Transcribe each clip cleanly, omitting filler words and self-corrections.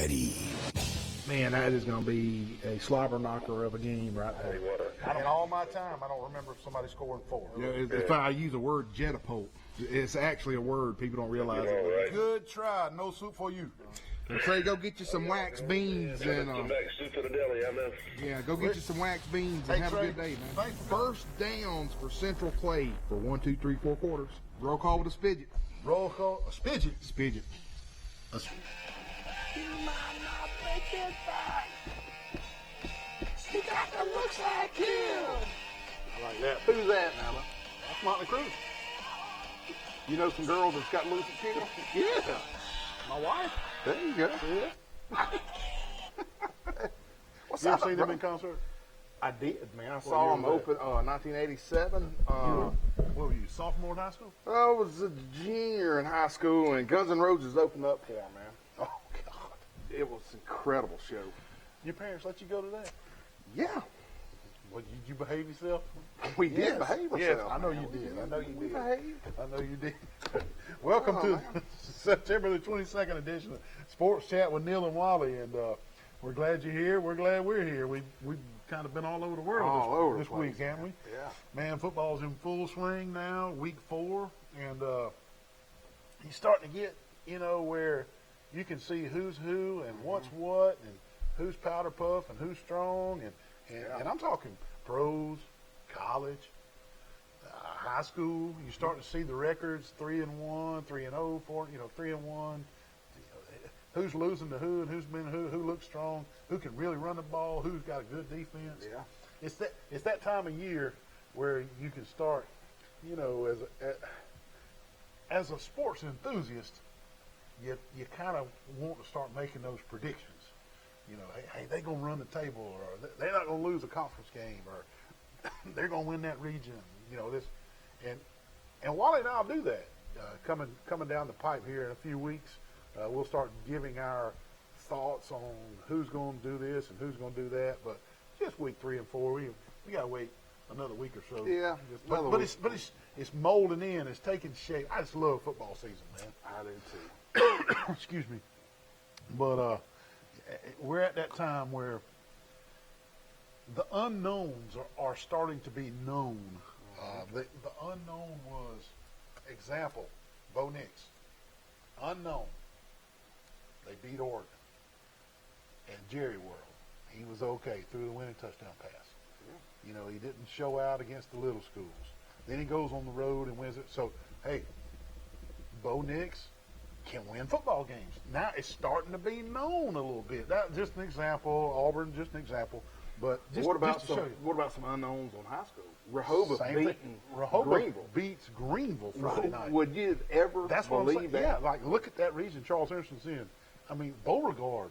ready. Man, that is going to be a slobber knocker of a game right there. In all my time, I don't remember if somebody scoring 4. Yeah, if I use the word jetapult, it's actually a word. People don't realize it. Right. Good try. No soup for you. And Trey, go get you some wax beans and soup to the deli, I know. yeah, go get you some wax beans and have a good day, man. First downs for Central Clay for 1, 2, 3, 4 quarters. Roll call with a spidget. Roll call, a spidget. Spidget. He got the looks like him. I like that. Who's that now? That's Motley Crue. You know some girls that's got looks like him? Yeah. My wife. There you go. Yeah. You ever seen them in concert? I did, man. I saw them open 1987. What were you, sophomore in high school? I was a junior in high school, and Guns N' Roses opened up for them, man. Oh, God. It was an incredible show. Your parents let you go to that? Yeah. Well, did you behave yourself? We did behave ourselves. Yes, I know man. you did. I know you We did. behaved. I know you did. Welcome to September the 22nd edition of Sports Chat with Neal and Wally, and we're glad you're here. We're glad we're here. We've kind of been all over the world this week, haven't we? Yeah. Man, football's in full swing now, week 4, and he's starting to get, where you can see who's who and what's what and who's powder puff and who's strong, and I'm talking pros, college, high school. You're starting to see the records: 3-1, 3-0, 4, 3-1. Who's losing to who and who's been who looks strong, who can really run the ball, who's got a good defense. Yeah. It's that time of year where you can start, as a sports enthusiast, you kind of want to start making those predictions. Hey, they're going to run the table, or they're not going to lose a conference game, or they're going to win that region. And Wally and I'll do that coming down the pipe here in a few weeks. We'll start giving our thoughts on who's going to do this and who's going to do that. But just week 3 and 4, we got to wait another week or so. Yeah, but it's molding in. It's taking shape. I just love football season, man. I do too. Excuse me. But we're at that time where the unknowns are starting to be known. The unknown was, example, Bo Nix. Unknown. They beat Oregon. And Jerry World. He was okay, threw the winning touchdown pass. Yeah. He didn't show out against the little schools. Then he goes on the road and wins it. So, hey, Bo Nix can win football games. Now it's starting to be known a little bit. That's just an example. Auburn, just an example. But just, what about just to show you. What about some unknowns on high school? Rehoboth Rehoboth beats Greenville Friday night. Would you ever believe that? Yeah, like look at that region Charles Henderson's in. I mean, Beauregard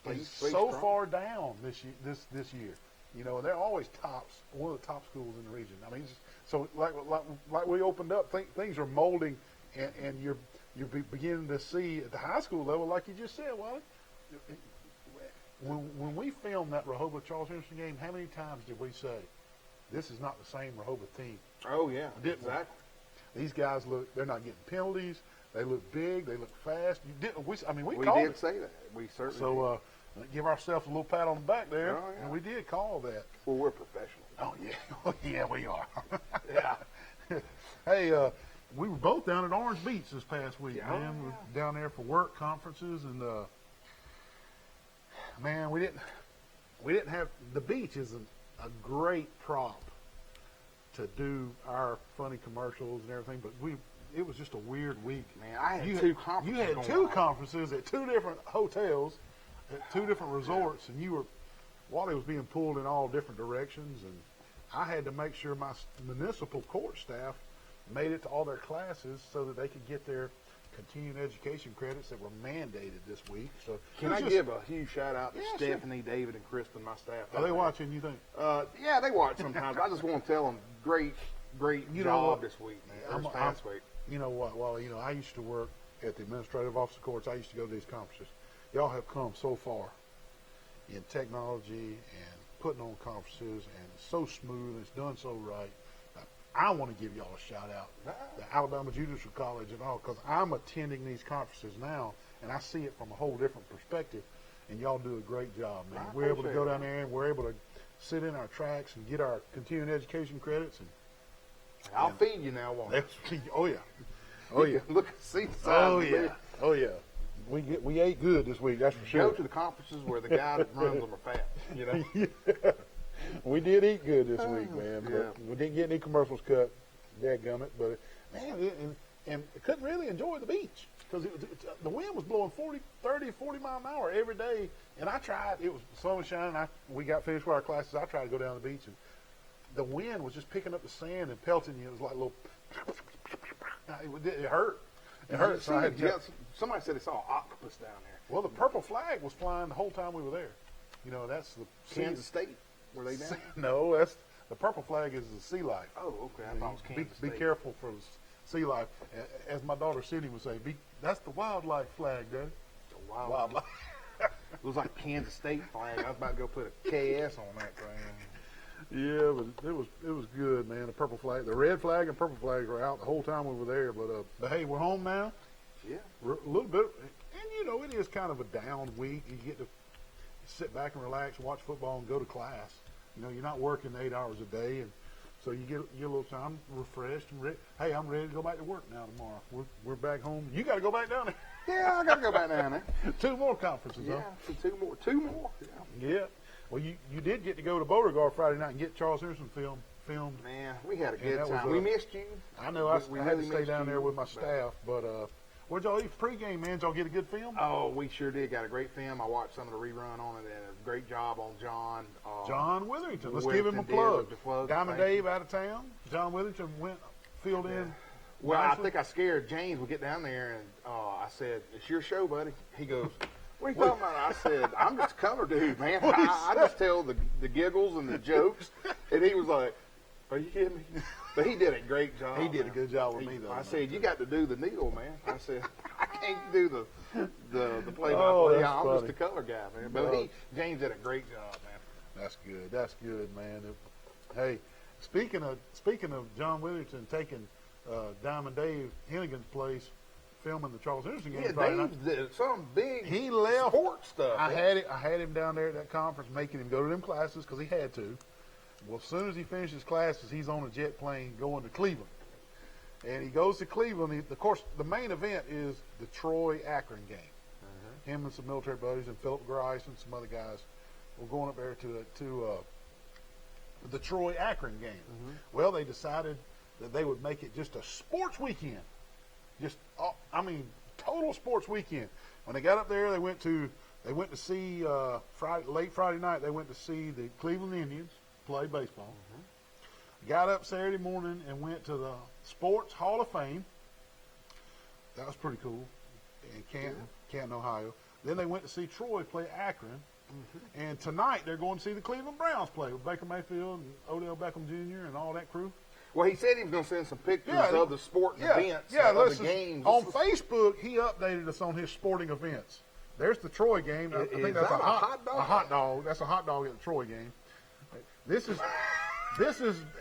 is so far down this year. They're always tops, one of the top schools in the region. I mean, so like we opened up, things are molding, and you're beginning to see at the high school level, like you just said, Wally. When we filmed that Rehoboth Charles Henderson game, how many times did we say, this is not the same Rehoboth team? Oh, yeah, exactly. These guys they're not getting penalties. They look big. They look fast. We did called it. Say that. We certainly So give ourselves a little pat on the back there. Oh, yeah. And we did call that. Well, we're professionals. Oh, yeah. Oh, yeah, we are. Yeah. Hey, we were both down at Orange Beach this past week, man. We were down there for work conferences, and man, we didn't have the beach is a great prop to do our funny commercials and everything, but it was just a weird week. Man, I had two conferences. You had two conferences at 2 different hotels, at 2 different resorts, and Wally was being pulled in all different directions, and I had to make sure my municipal court staff made it to all their classes so that they could get their continuing education credits that were mandated this week. So can I give a huge shout out to Stephanie, David, and Kristen, my staff? Are they watching, you think? Yeah, they watch sometimes. I just want to tell them great job this week, man. Past week. You know what? Well, I used to work at the administrative office of courts. I used to go to these conferences. Y'all have come so far in technology and putting on conferences, and it's so smooth. It's done so right. I want to give y'all a shout out, the Alabama Judicial College and all, because I'm attending these conferences now, and I see it from a whole different perspective, and y'all do a great job, man. We're able to go down there, and we're able to sit in our tracks and get our continuing education credits. And I'll feed you now, won't I? Oh, yeah. Oh, yeah. Look, see the size Oh, of yeah. it. Oh, yeah. We ate good this week, that's for sure. Go to the conferences where the guy that runs them are fat, you know. Yeah. We did eat good this week, man. But we didn't get any commercials cut. Dadgummit. But, man, and couldn't really enjoy the beach because the wind was blowing 40 mile an hour every day. And I tried. It was sun was shining. We got finished with our classes. I tried to go down the beach, and the wind was just picking up the sand and pelting you. It was like a little. It hurt. It hurt. So somebody said they saw an octopus down there. Well, the purple flag was flying the whole time we were there. You know, that's the Kansas State. Were they down? No, that's the purple flag is the sea life. Oh, okay. I thought it was Kansas Be State. careful for sea life. As my daughter Sydney would say, that's the wildlife flag, Daddy. The wildlife. Looks like Kansas State flag. I was about to go put a KS on that thing. Yeah, but it was good, man. The purple flag, the red flag and purple flag were out the whole time we were there. But hey, we're home now. Yeah. We're a little bit, and you know, it is kind of a down week. You get to sit back and relax, watch football, and go to class. You know, you're not working 8 hours a day, and so you get a little time refreshed and hey, I'm ready to go back to work now tomorrow. We're back home. You got to go back down there. Yeah, I got to go back down there. 2 more conferences, yeah, huh? Two more. Yeah. Well, you did get to go to Beauregard Friday night and get Charles Henderson filmed. Man, we had a good that time. was, we missed you. I know. I had really to stay down there with my staff, but where'd y'all eat pregame, man? Did y'all get a good film? Oh, we sure did. Got a great film. I watched some of the rerun on it, and a great job on John. John Witherington. Let's Witherington give him a plug. did. Diamond Dave out of town. John Witherington filled in. Well, nicely. I think I scared James. We get down there, and I said, "It's your show, buddy." He goes, "What are you talking about?" I said, "I'm just a color dude, man. I just tell the giggles and the jokes." And he was like, "Are you kidding me?" But he did a great job. He did a good job with me, though. I said, "You got to do the Neal, man." I said, "I can't do the play by Oh, play. that's I'm funny. just a color guy, man." But James did a great job, man. That's good. That's good, man. Hey, speaking of John Witherington taking Diamond Dave Hennigan's place, filming the Charles Henderson game. Yeah, Dave did some big he left sports stuff. I had him down there at that conference, making him go to them classes because he had to. Well, as soon as he finishes classes, he's on a jet plane going to Cleveland. And he goes to Cleveland. Of course, the main event is the Troy-Akron game. Him and some military buddies and Philip Grice and some other guys were going up there to the Troy-Akron game. Well, they decided that they would make it just a sports weekend. Total sports weekend. When they got up there, they went to see late Friday night. They went to see the Cleveland Indians play baseball. Got up Saturday morning and went to the Sports Hall of Fame. That was pretty cool in Canton, Ohio. Then they went to see Troy play Akron. And tonight they're going to see the Cleveland Browns play with Baker Mayfield and Odell Beckham Jr. and all that crew. Well, he said he was going to send some pictures of the sporting events, of the games. On Facebook, he updated us on his sporting events. There's the Troy game. I think that's a hot dog. A hot dog. That's a hot dog at the Troy game. This is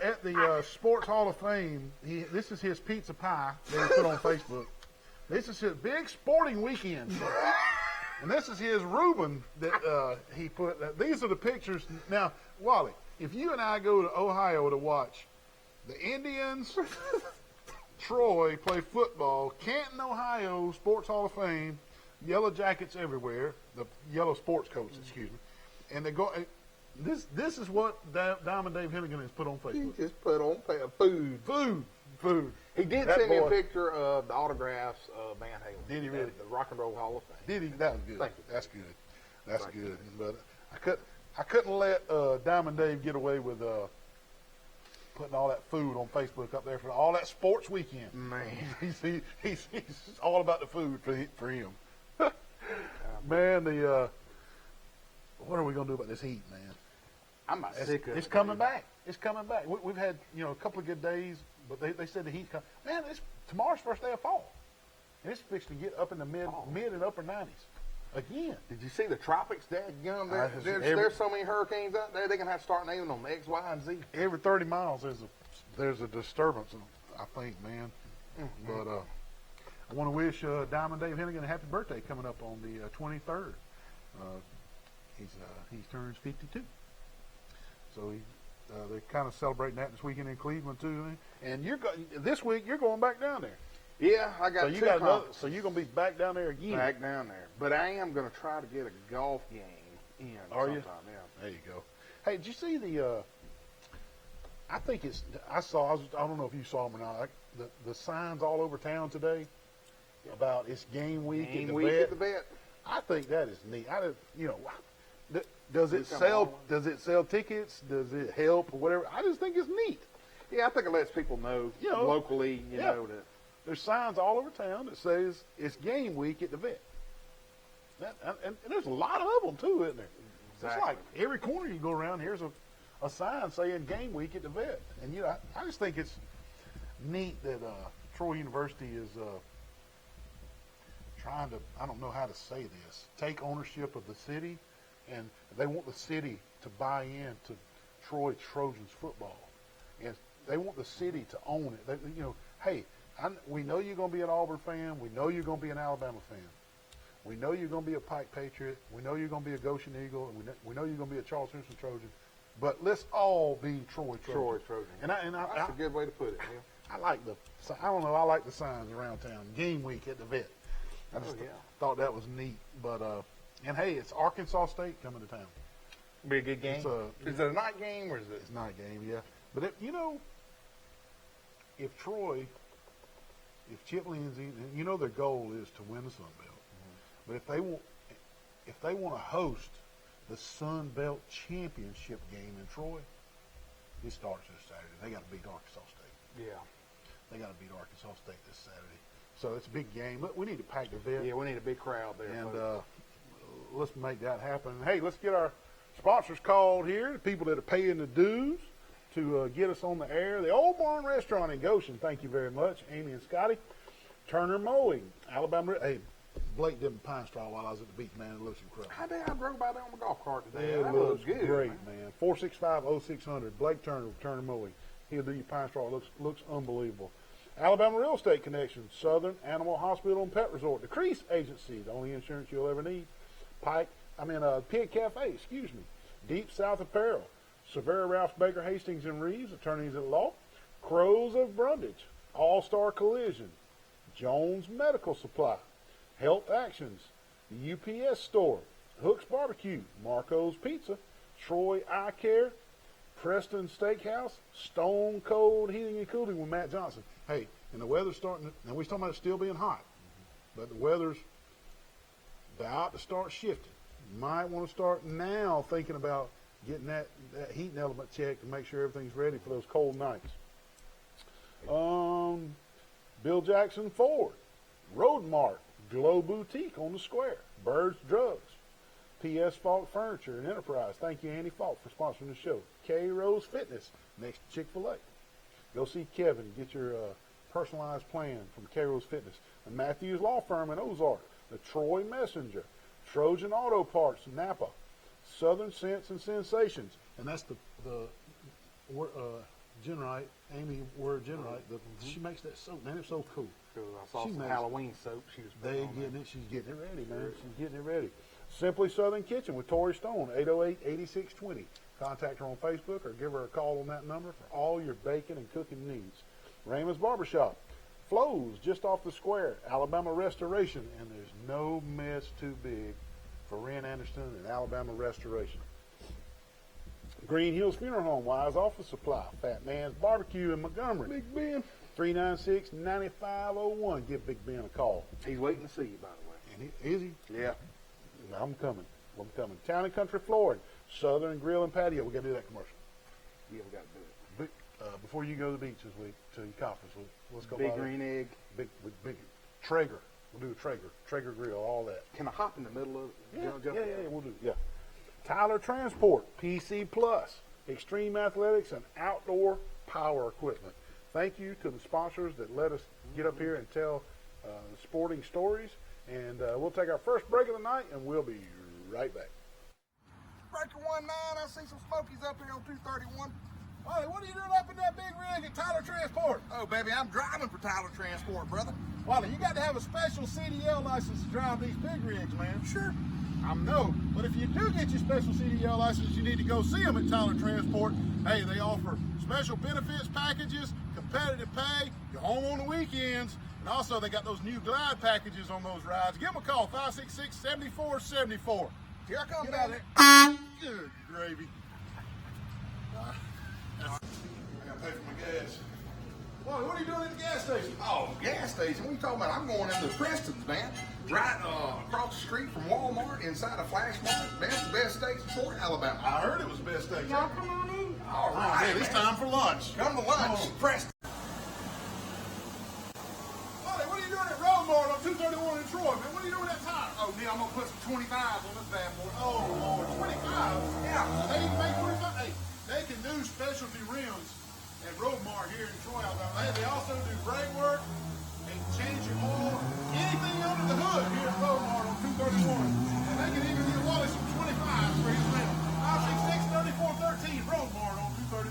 at the Sports Hall of Fame. This is his pizza pie that he put on Facebook. This is his big sporting weekend. And this is his Reuben that he put. These are the pictures. Now, Wally, if you and I go to Ohio to watch the Indians, Troy play football, Canton, Ohio, Sports Hall of Fame, Yellow Jackets everywhere, the yellow sports coats, excuse me, and they go. This is what Diamond Dave Hennigan has put on Facebook. He just put on food. He did send me a picture of the autographs of Van Halen. Did he really? The Rock and Roll Hall of Fame. Did he? That was good. Thank you. That's good. That's good. But I couldn't let Diamond Dave get away with putting all that food on Facebook up there for all that sports weekend. Man, he's all about the food for him. Man, what are we gonna do about this heat, man? I'm not sick of it. It's coming back. It's coming back. We've had a couple of good days, but they said the heat coming. Man, tomorrow's first day of fall. And it's fixed to get up in the mid and upper 90s again. Did you see the tropics, There's so many hurricanes out there. They're gonna have to start naming them X, Y, and Z. Every 30 miles there's there's a disturbance, I think, man. But I want to wish Diamond Dave Hennigan a happy birthday coming up on the 23rd. He turns 52. So they're kind of celebrating that this weekend in Cleveland too. And this week you're going back down there. Yeah, I got. So you're gonna be back down there again. Back down there, but I am gonna try to get a golf game in. Are sometime. you? Yeah. There you go. Hey, did you see the? I think it's. I don't know if you saw them or not. The signs all over town today about it's game week at the vet. I think that is neat. Does it sell? Does it sell tickets? Does it help or whatever? I just think it's neat. Yeah, I think it lets people know, locally. You know that there's signs all over town that says it's game week at the vet. And there's a lot of them too, isn't there? Exactly. It's like every corner you go around, here's a sign saying game week at the vet. And I just think it's neat that Troy University is trying to, I don't know how to say this, take ownership of the city, and they want the city to buy in to Troy Trojans football. And they want the city to own it. Hey, we know you're going to be an Auburn fan. We know you're going to be an Alabama fan. We know you're going to be a Pike Patriot. We know you're going to be a Goshen Eagle. And we know you're going to be a Charles Simpson Trojan. But let's all be Troy Trojans. Troy Trojan. That's a good way to put it. Yeah. I like the signs around town. Game week at the vet. I just thought that was neat. But and hey, it's Arkansas State coming to town. Be a good game. Is it a night game or is it? It's a night game, yeah. But if Troy, if Chip Lindsey, their goal is to win the Sun Belt. But if they want to host the Sun Belt Championship game in Troy, it starts this Saturday. They got to beat Arkansas State. Yeah. They got to beat Arkansas State this Saturday. So it's a big game. But we need to pack the vet. Yeah, we need a big crowd there. And let's make that happen. Hey, let's get our sponsors called here, the people that are paying the dues to get us on the air. The Old Barn Restaurant in Goshen, thank you very much, Amy and Scotty. Turner Mowing, Alabama. Hey, Blake did pine straw while I was at the beach, man. It looks incredible. I drove by there on my golf cart today. It looks good, great, man. 465-0600, Blake Turner, Turner Mowing. He'll do your pine straw. It looks unbelievable. Alabama Real Estate Connection, Southern Animal Hospital and Pet Resort, the Crease Agency, the only insurance you'll ever need. Pig Cafe, Deep South Apparel, Severa Ralph Baker Hastings and Reeves, attorneys at law, Crows of Brundage, All-Star Collision, Jones Medical Supply, Health Actions, the UPS Store, Hook's Barbecue, Marco's Pizza, Troy Eye Care, Preston Steakhouse, Stone Cold Heating and Cooling with Matt Johnson. Hey, and the weather's starting, and we're talking about it still being hot, but the weather's about to start shifting. You might want to start now thinking about getting that heating element checked to make sure everything's ready for those cold nights. Bill Jackson Ford, Road Mart, Glow Boutique on the Square, Birds Drugs, P.S. Falk Furniture and Enterprise. Thank you, Andy Falk, for sponsoring the show. K. Rose Fitness, next to Chick-fil-A. Go see Kevin. Get your personalized plan from K. Rose Fitness. The Matthews Law Firm in Ozark. The Troy Messenger. Trojan Auto Parts in Napa. Southern Scents and Sensations. And that's the Genrite, Amy Word Genrite. She makes that soap, man. It's so cool. I saw some Halloween soap. She's getting it ready, man. She's getting it ready. Simply Southern Kitchen with Tori Stone, 808-8620. Contact her on Facebook or give her a call on that number for all your baking and cooking needs. Raymond's Barbershop, Flows just off the square, Alabama Restoration, and there's no mess too big for Ren Anderson and Alabama Restoration. Green Hills Funeral Home, Wise Office Supply, Fat Man's Barbecue in Montgomery. Big Ben. 396-9501. Give Big Ben a call. He's waiting to see you, by the way. And is he? Yeah. I'm coming. Town and Country Flooring, Southern Grill and Patio. We got to do that commercial. Yeah, we got to do it. Before you go to the beach this week to your conference, let's go. Big Green Egg. Big Traeger. We'll do a Traeger grill, all that. Can I hop in the middle of it? Yeah, we'll do it. Yeah. Tyler Transport, PC Plus, Extreme Athletics, and Outdoor Power Equipment. Thank you to the sponsors that let us get up here and tell sporting stories. And we'll take our first break of the night, and we'll be right back. Breaker 19, I see some smokies up here on 231. Wally, what are you doing up in that big rig at Tyler Transport? Oh, baby, I'm driving for Tyler Transport, brother. Wally, you got to have a special CDL license to drive these big rigs, man. Sure. I know, but if you do get your special CDL license, you need to go see them at Tyler Transport. Hey, they offer special benefits packages, competitive pay, you're home on the weekends, and also they got those new glide packages on those rides. Give them a call, 566-7474. Here I come, Get out baby. there. Good gravy. I gotta pay for my gas. Wally, what are you doing at the gas station? Oh, gas station? What are you talking about? I'm going into Preston's, man. Right across the street from Walmart, inside a Flash Mart. That's the best station for Alabama. I heard it was the best station. Y'all come on in. All Oh, right, man, it's man. time for lunch. Come to lunch, Oh. Preston. Wally, what are you doing at Roadmart on 231 in Troy, man? What are you doing at that time? Oh, Neal, I'm going to put some 25s on this bad boy. Oh, Lord, 25? Yeah. They even make 25? Hey, they can do specialty rims at Roadmart here in Troy, Alabama. Hey, they also do brake work and change your oil, anything under the hood here at Roadmart on 231. And they can even give Wally some 25s for his rim. 566-3413, Roadmart on 231.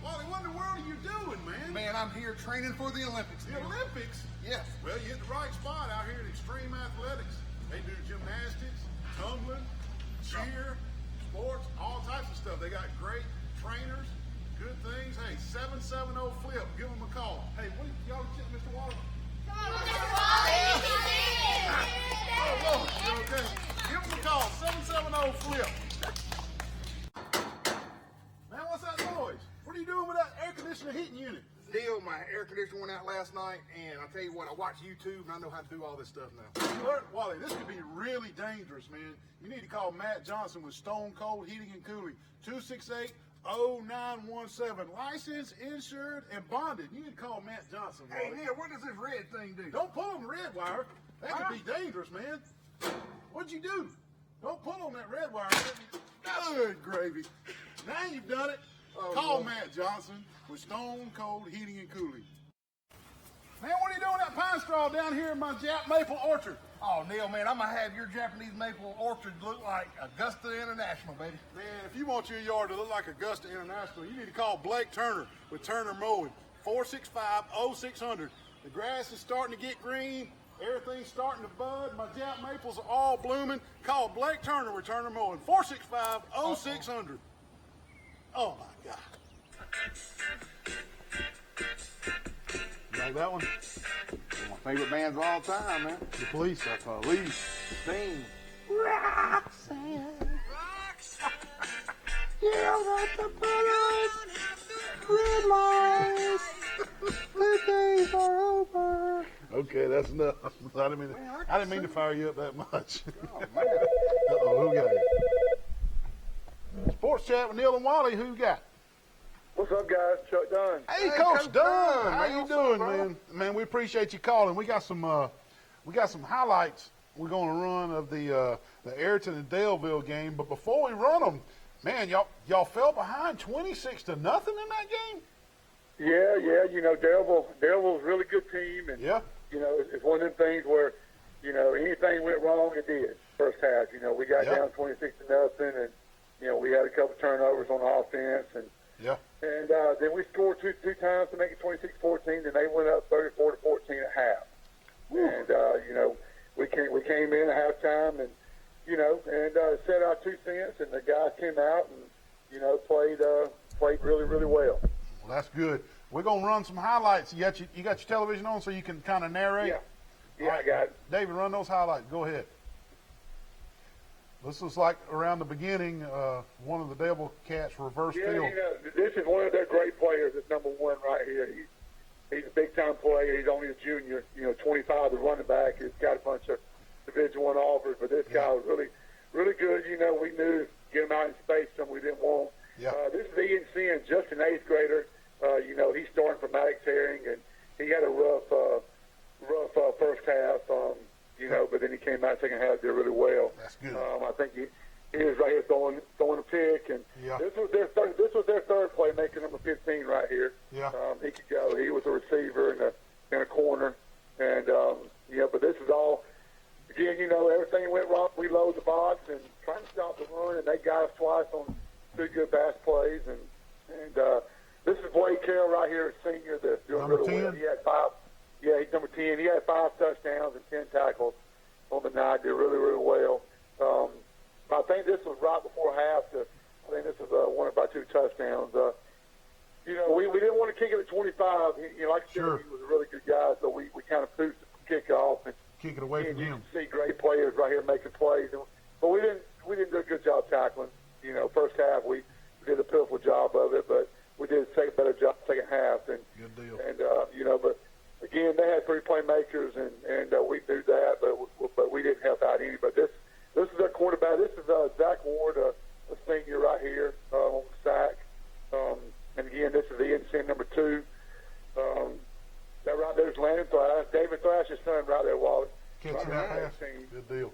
Wally, what in the world are you doing, man? Man, I'm here training for the Olympics. The Olympics? Yes. Well, you're in the right spot out here at Extreme Athletics. They do gymnastics, tumbling, cheer, sports, all types of stuff. They got great trainers, good things. Hey, 770 Flip, give them a call. Hey, what y'all, Mr. Wally? Oh, Lord, you okay? Give them a call, 770 Flip. Man, what's that noise? What are you doing with that air conditioner heating unit? Deal, my air conditioner went out last night, and I'll tell you what, I watch YouTube, and I know how to do all this stuff now. Wally, this could be really dangerous, man. You need to call Matt Johnson with Stone Cold Heating and Cooling, 268-0917. Licensed, insured, and bonded. You need to call Matt Johnson, Hey, Wally. Neal, what does this red thing do? Don't pull on the red wire. That could be dangerous, man. What'd you do? Don't pull on that red wire. Good gravy. Now you've done it. Call Lord. Matt Johnson with Stone Cold Heating and Cooling. Man, what are you doing with that pine straw down here in my Jap maple orchard? Oh, Neal, man, I'm going to have your Japanese maple orchard look like Augusta International, baby. Man, if you want your yard to look like Augusta International, you need to call Blake Turner with Turner Mowing, 465-0600. The grass is starting to get green. Everything's starting to bud. My Jap maples are all blooming. Call Blake Turner with Turner Mowing, 465-0600. Oh, my God. You like that one? My favorite bands of all time, man. The Police. The Police. Sting. Roxanne. You got the bullets. Red lights. The days are over. Okay, that's enough. I didn't mean to fire you up that much. Oh, man. Uh-oh, who got it? Sports Chat with Neal and Wally, who you got? What's up, guys? Chuck Dunn. Hey, Hey, Coach Coach Dunn. Dunn. How Hey, you what's doing, up, brother? man? Man, we appreciate you calling. We got some highlights we're going to run of the Ayrton and Daleville game. But before we run them, man, y'all fell behind 26-0 in that game. Yeah. You know, Daleville's a really good team, and Yeah. you know, it's one of them things where, you know, anything went wrong, it did. First half, you know, we got Yeah. down 26-0, and you know, we had a couple turnovers on offense, and Yeah. then we scored two times to make it 26-14, and they went up 34-14 at half. And you know, we came in at halftime, and you know, and said our 2 cents, and the guys came out and you know played really well. Well, that's good. We're going to run some highlights. You got your television on so you can kind of narrate? Yeah, I got it. David, run those highlights. Go ahead. This was like around the beginning, one of the Devil Cats reverse Yeah, field. you know, this is one of their great players. It's number 1 right here. He's a big-time player. He's only a junior. You know, 25, the running back. He's got a bunch of Division I offers, but this guy was really good. You know, we knew get him out in space, something we didn't want. Yeah. This is ENC and just an 8th grader. You know, he's starting for Maddox Herring, and he had a rough first half. You know, but then he came out second half, did really well. That's good. I think he was right here throwing a pick, and Yeah. this was their third playmaker, number 15 right here. Yeah. He could go. He was a receiver in a corner, and yeah. But this is all again. You know, everything went wrong. We loaded the box and trying to stop the run, and they got us twice on two good bass plays, and this is Blake Carroll right here, a senior that's doing Number really 10? well. He had 5. Yeah, he's number 10. He had 5 touchdowns and 10 tackles on the night. Did really, really well. I think this was right before half. I think this was one of our 2 touchdowns. You know, we didn't want to kick it at 25. You know, like I said, Sure. he was a really good guy, so we kind of boosted the kickoff. And Kick it away from you him. can see great players right here making plays. But we didn't do a good job tackling. You know, first half we did a pitiful job of it, but we did a better job second half. And Good deal. And you know, but again, they had 3 playmakers, and we knew that, but we didn't help out any. But this is our quarterback. This is Zach Ward, a senior right here on the sack. And again, this is Ian Sin, number 2. That right there is Landon Thrash, David Thrash's son right there, Wally. Catching that pass. Good deal.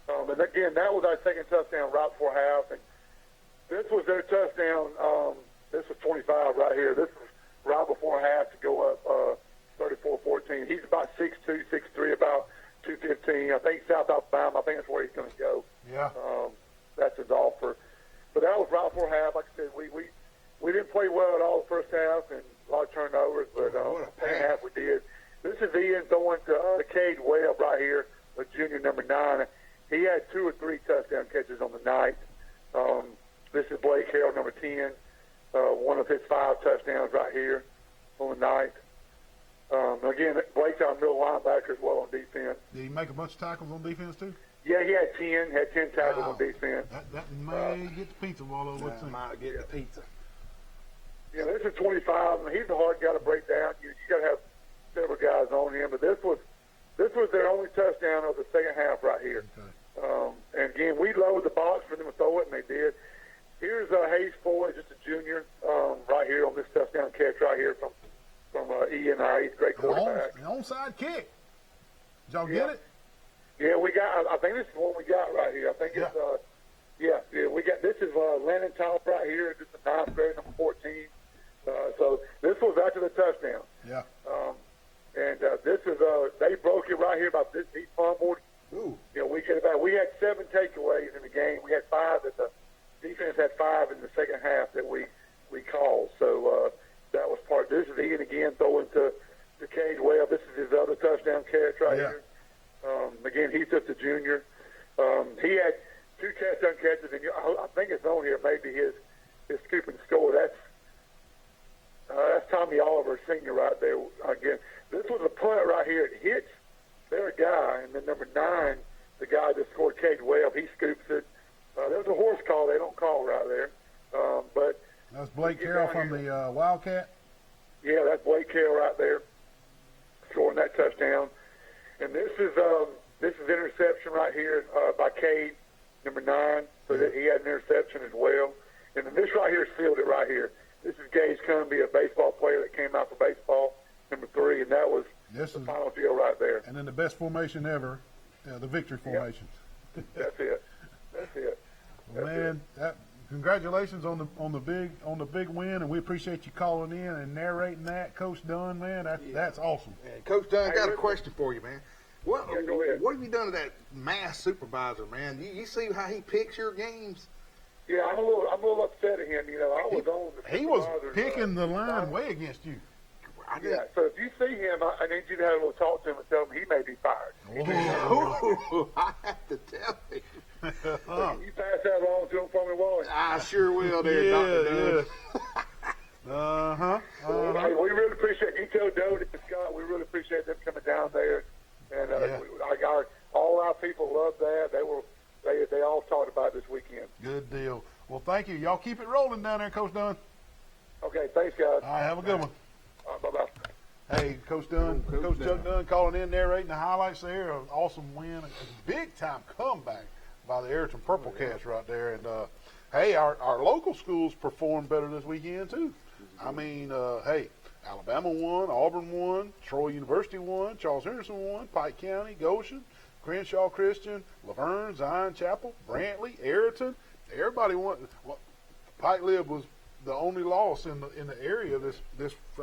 And again, that was our second touchdown right before half. And this was their touchdown. This was 25 right here. This was right before half to go up 34-14. He's about 6'2", 6'3", about 215. I think South Alabama. I think that's where he's going to go. Yeah. That's his offer. But that was right before half. Like I said, we didn't play well at all the first half and a lot of turnovers. But second half we did. This is Ian throwing to Cade Webb right here, a junior, number 9. He had 2 or 3 touchdown catches on the night. This is Blake Harrell, number 10. One of his 5 touchdowns right here on the night. Again, Blake's our middle linebacker as well on defense. Did he make a bunch of tackles on defense too? Yeah, he had 10 tackles on defense. That may get the pizza, Wallow. What's That might get the pizza. Yeah, this is 25. And he's a hard guy to break down. You got to have several guys on him. But this was their only touchdown of the second half right here. Okay. And again, we loaded the box for them to throw it, and they did. Here's Hayes Floyd, just a junior, right here on this touchdown catch right here from Ian. He's a great quarterback. An onside kick. Did y'all get it? Yeah, we got. I think this is what we got right here. I think it's. Yeah, we got. This is Landon Tyler right here. Just a 9th grade, number 14. So this was after the touchdown. Yeah. And this is. They broke it right here about this. He fumbled. Ooh. You know, we had 7 takeaways in the game. We had 5 that the defense had 5 in the second half that we called. So that was part. This is Ian again throwing to Cade Webb. This is his other touchdown catch right here. Again, he's just a junior. He had 2 touchdown catches, and I think it's on here. Maybe his scoop and score. That's Tommy Oliver, senior, right there. Again, this was a punt right here. It hits their guy, and then number 9, the guy that scored, Cade Webb, he scoops it. There was a horse call. They don't call right there. But that's Blake Carroll from the Wildcat. Yeah, that's Blake Carroll right there, scoring that touchdown. And this is interception right here by Cade, number 9. So that he had an interception as well. And then this right here sealed it right here. This is Gage Cumby, a baseball player that came out for baseball, number 3, and that was the final deal right there. And then the best formation ever, the victory formation. Yep. That's it. That's it. Well, man, congratulations on the big win, and we appreciate you calling in and narrating that, Coach Dunn. Man, that's awesome. Yeah, Coach Dunn, got a question for you, man. What go ahead. have you done to that mass supervisor, man? You see how he picks your games? Yeah, I'm a little upset at him. You know, I was on the He was supervisor, picking the line way against you. Yeah, so if you see him, I need you to have a little talk to him and tell him he may be fired. Oh, I have to tell him. You pass that along to him for me, Wally. I sure will, there, Dr. Dunn. Hey, we really appreciate you. Tell Doty and Scott, we really appreciate them coming down there. And all our people loved that. They all talked about it this weekend. Good deal. Well, thank you. Y'all keep it rolling down there, Coach Dunn. Okay, thanks, guys. All right, have a good one. Bye-bye. Hey, Coach Dunn, Coach Chuck Dunn calling in, narrating the highlights there. An awesome win, a big-time comeback by the Ayrton Purple Cats right there. And, hey, our local schools performed better this weekend, too. I mean, hey, Alabama won, Auburn won, Troy University won, Charles Henderson won, Pike County, Goshen, Crenshaw Christian, Laverne, Zion Chapel, Brantley, Ayrton. Everybody won. Well, Pike Lib was the only loss in the area this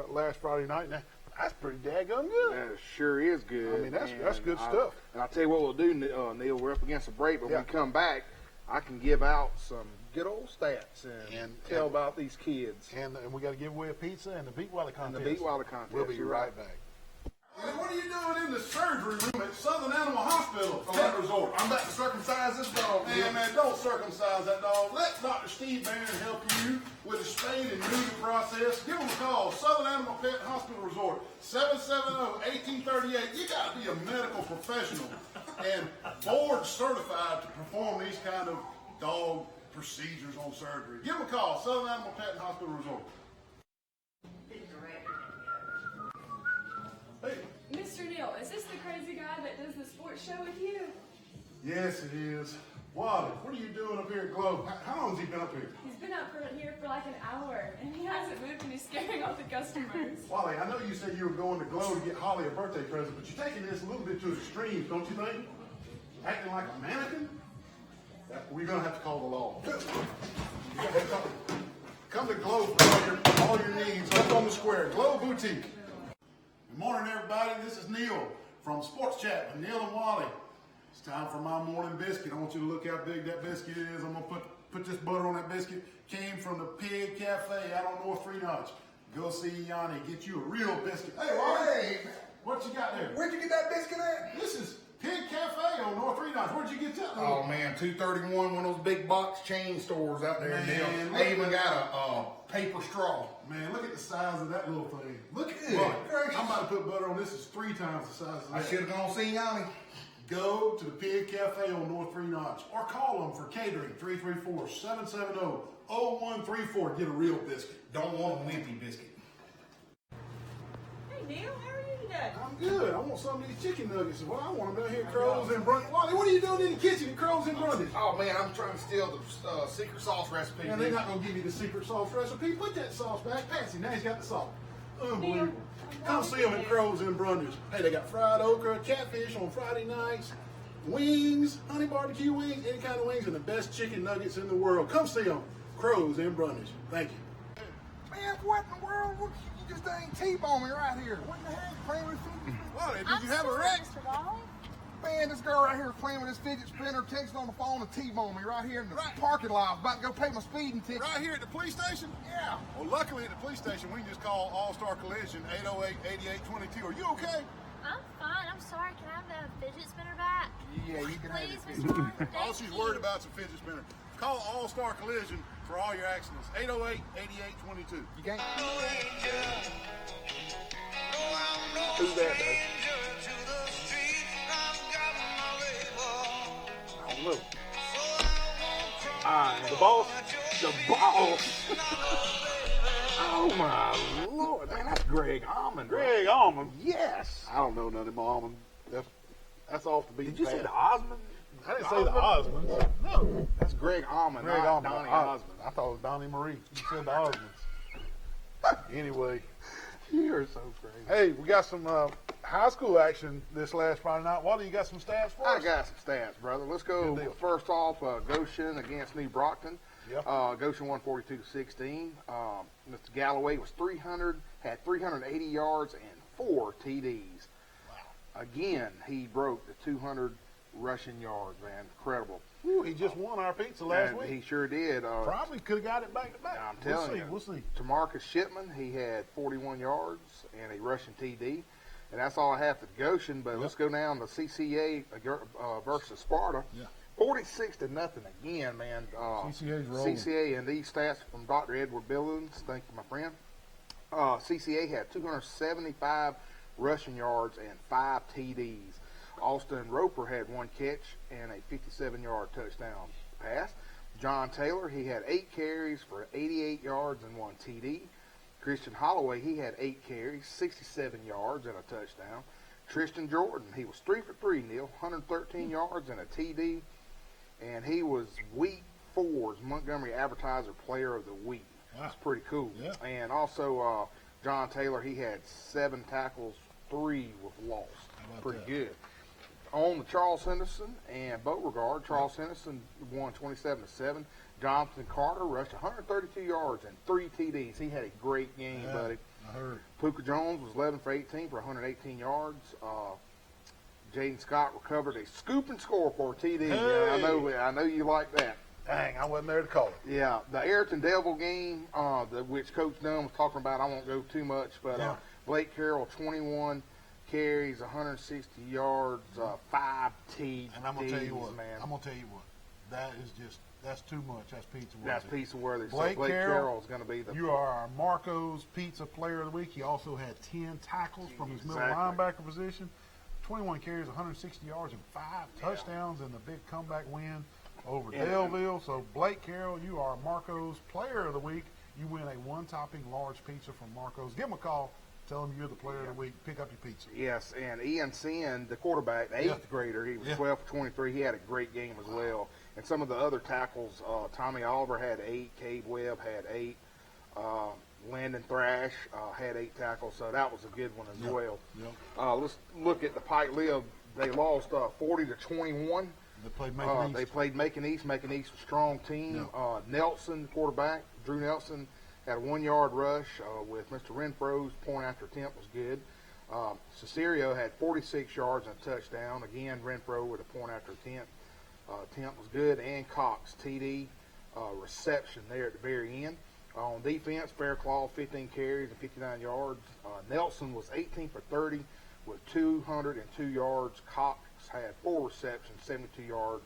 last Friday night. Now, that's pretty daggone good. That sure is good. I mean, that's good stuff. And I'll tell you what we'll do, Neal. We're up against a break, but when we come back, I can give out some good old stats and tell about these kids. And we got to give away a pizza and the Beat Wally contest. And the Beat Wally contest. We'll be right back. What are you doing in the surgery room at Southern Animal Hospital from that resort? I'm about to circumcise this dog. Man, don't circumcise that dog. Let Dr. Steve Barron help you with the spaying and neuter process. Give him a call. Southern Animal Pet Hospital Resort, 770-1838. You got to be a medical professional and board certified to perform these kind of dog procedures on surgery. Give him a call. Southern Animal Pet Hospital Resort. Hey. Mr. Neal, is this the crazy guy that does the sports show with you? Yes, it is. Wally, what are you doing up here at Globe? How long has he been up here? He's been up here for like an hour, and he hasn't moved, and he's scaring off the customers. Wally, I know you said you were going to Globe to get Holly a birthday present, but you're taking this a little bit to extremes, don't you think? Acting like a mannequin? We're going to have to call the law. Come to Globe for all your needs up on the square. Globe Boutique. Good morning, everybody. This is Neal from Sports Chat with Neal and Wally. It's time for my morning biscuit. I want you to look how big that biscuit is. I'm going to put this butter on that biscuit. Came from the Pig Cafe out on North Three Notch. Go see Yanni. Get you a real biscuit. Hey, Wally. Hey, What you got there? where'd you get that biscuit at? This is Pig Cafe on North Three Notch. Where'd you get that? Oh man, 231, one of those big box chain stores out there. Man, They even got a paper straw. Man, look at the size of that little thing. Look at Good it. gracious. I'm about to put butter on this. It's 3 times the size of I that. should have gone see Yanni. Go to the Pig Cafe on North Three Notch or call them for catering, 334-770-0134. Get a real biscuit. Don't want a wimpy biscuit. Hey, Neal, how are you today? I'm good. I want some of these chicken nuggets. Well, I want them down here at Crows and Brundage. Wally, what are you doing in the kitchen at Crows and Brundage? Oh man, I'm trying to steal the secret sauce recipe. Man, they're not going to give you the secret sauce recipe. Put that sauce back. Patsy, now he's got the sauce. Unbelievable. Come see them at Crows and Brundage. Hey, they got fried okra, catfish on Friday nights, wings, honey barbecue wings, any kind of wings, and the best chicken nuggets in the world. Come see them. Crows and Brundage. Thank you. Man, what in the world? You just ain't T-bone me right here. What the heck? Playing with fidget spinner? Wally, I'm sorry, Mr. Wally. Man, this girl right here playing with this fidget spinner, texting on the phone and T-bone me right here in the parking lot. I was about to go pay my speeding ticket. Right here at the police station? Yeah. Well, luckily at the police station, we can just call All-Star Collision, 808-8822. Are you okay? I'm fine. I'm sorry. Can I have the fidget spinner back? Yeah, you can have Please, it. Mr. Wally. All Thank she's you. worried about is a fidget spinner. Call All-Star Collision for all your accidents. 808-8822. You can't. Who's that, though? I don't know. The boss. The boss. Oh my Lord, man, that's Greg Almond. Greg Almond. Yes. I don't know nothing about Almond. That's off the beat. Did you say the Osmond? I didn't say the Osmonds. No. That's Greg Almond, Greg not Almond. Donnie Osmond. I thought it was Donnie Marie. You said the Osmonds. Anyway. You're so crazy. Hey, we got some high school action this last Friday night. Wally, you got some stats for us? I got some stats, brother. Let's go Good deal. first off. Goshen against New Brockton. Yep. Goshen won 42-16. Mr. Galloway was 300, had 380 yards and 4 TDs. Wow. Again, he broke the 200 rushing yards, man. Incredible. Ooh, he just won our pizza last And week. he sure did. Probably could have got it back to back. I'm telling you. We'll see. Tamarcus Shipman, he had 41 yards and a rushing TD. And that's all I have for Goshen, but let's go down to CCA versus Sparta. Yeah. 46-0 again, man. CCA's rolling. CCA and these stats from Dr. Edward Billings. Thank you, my friend. CCA had 275 rushing yards and 5 TDs. Austin Roper had 1 catch and a 57-yard touchdown pass. John Taylor, he had 8 carries for 88 yards and 1 TD. Christian Holloway, he had 8 carries, 67 yards and a touchdown. Tristan Jordan, he was 3 for 3, Neal, 113 yards and a TD. And he was Week 4's Montgomery Advertiser Player of the Week. Wow. That's pretty cool. Yeah. And also, John Taylor, he had 7 tackles, 3 with loss. about Pretty that? good. On the Charles Henderson and Beauregard, Charles Henderson won 27-7. Jonathan Carter rushed 132 yards and 3 TDs. He had a great game, Yeah, buddy. I heard. Puka Jones was 11 for 18 for 118 yards. Jaden Scott recovered a scoop and score for a TD. Hey. Yeah, I know you like that. Dang, I wasn't there to call it. Yeah, the Ayrton Devil game, which Coach Dunn was talking about, I won't go too much, but Yeah. Blake Carroll, 21 carries, 160 yards, 5 TDs, And I'm gonna tell you what, man. that's too much. That's pizza worthy. That's pizza worthy. Blake So Blake Carroll, Carroll is going to be the. You are our Marco's Pizza Player of the Week. He also had 10 tackles from his middle Exactly. linebacker position, 21 carries, 160 yards, and 5 touchdowns in the big comeback win over Delville. So Blake Carroll, you are Marco's Player of the Week. You win a one-topping large pizza from Marco's. Give him a call. Tell him you're the Player of the Week. Pick up your pizza. Yes, and Ian Sin, the quarterback, the 8th grader, he was 12 for 23. He had a great game as well. And some of the other tackles, Tommy Oliver had 8, Cade Webb had 8, Landon Thrash had 8 tackles, so that was a good one as well. Let's look at the Pike Live. They lost 40 to 21. They played Macon East. They played Macon East. Macon East was a strong team. Nelson, quarterback, Drew Nelson, had a 1-yard rush with Mr. Renfro's point after attempt was good. Cesario had 46 yards and a touchdown. Again, Renfro with a point after attempt. Attempt was good. And Cox, TD, reception there at the very end. On defense, Fairclough, 15 carries and 59 yards. Nelson was 18 for 30 with 202 yards. Cox had 4 receptions, 72 yards,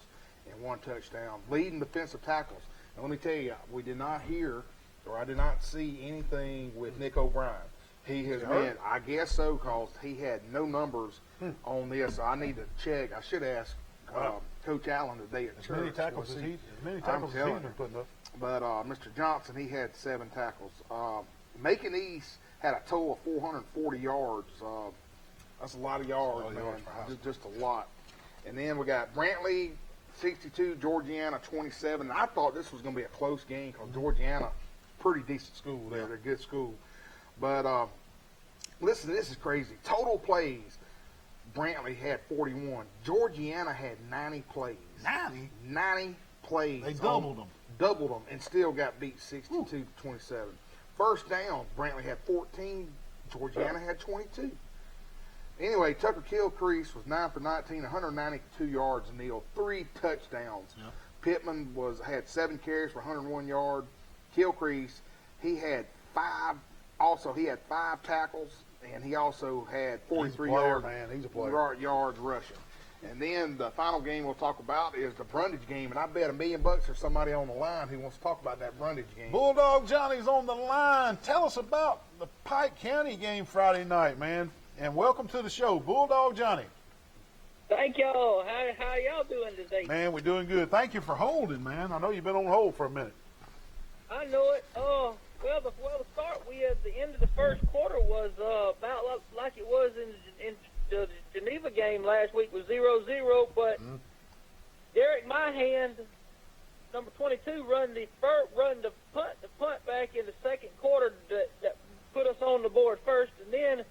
and 1 touchdown. Leading defensive tackles. And let me tell you, we did not hear or I did not see anything with Nick O'Brien. He has been, I guess so, because he had no numbers on this. So I need to check. I should ask Coach Allen today at church. As many tackles as he's been putting up. But Mr. Johnson, he had 7 tackles. Macon East had a total of 440 yards. That's a lot of yards, man. Just a lot. And then we got Brantley, 62, Georgiana, 27. I thought this was going to be a close game because Georgiana, pretty decent school there. They're a good school. But listen, this is crazy. Total plays, Brantley had 41. Georgiana had 90 plays. 90? 90 plays. They doubled them. Doubled them and still got beat 62 to 27. First down, Brantley had 14. Georgiana had 22. Anyway, Tucker Kilcrease was 9 for 19, 192 yards, and Neal 3 touchdowns. Yeah. Pittman had 7 carries for 101 yards. Kilcrease, he had 5. Also, he had 5 tackles, and he also had 43 yards rushing. And then the final game we'll talk about is the Brundage game, and I bet $1 million there's somebody on the line who wants to talk about that Brundage game. Bulldog Johnny's on the line. Tell us about the Pike County game Friday night, man. And welcome to the show, Bulldog Johnny. Thank y'all. How y'all doing today? Man, we're doing good. Thank you for holding, man. I know you've been on hold for a minute. I know it. Well, the start the end of the first quarter was about like it was in the Geneva game last week was 0-0, but Derek Myhand, number 22, run the punt back in the second quarter that put us on the board first, and then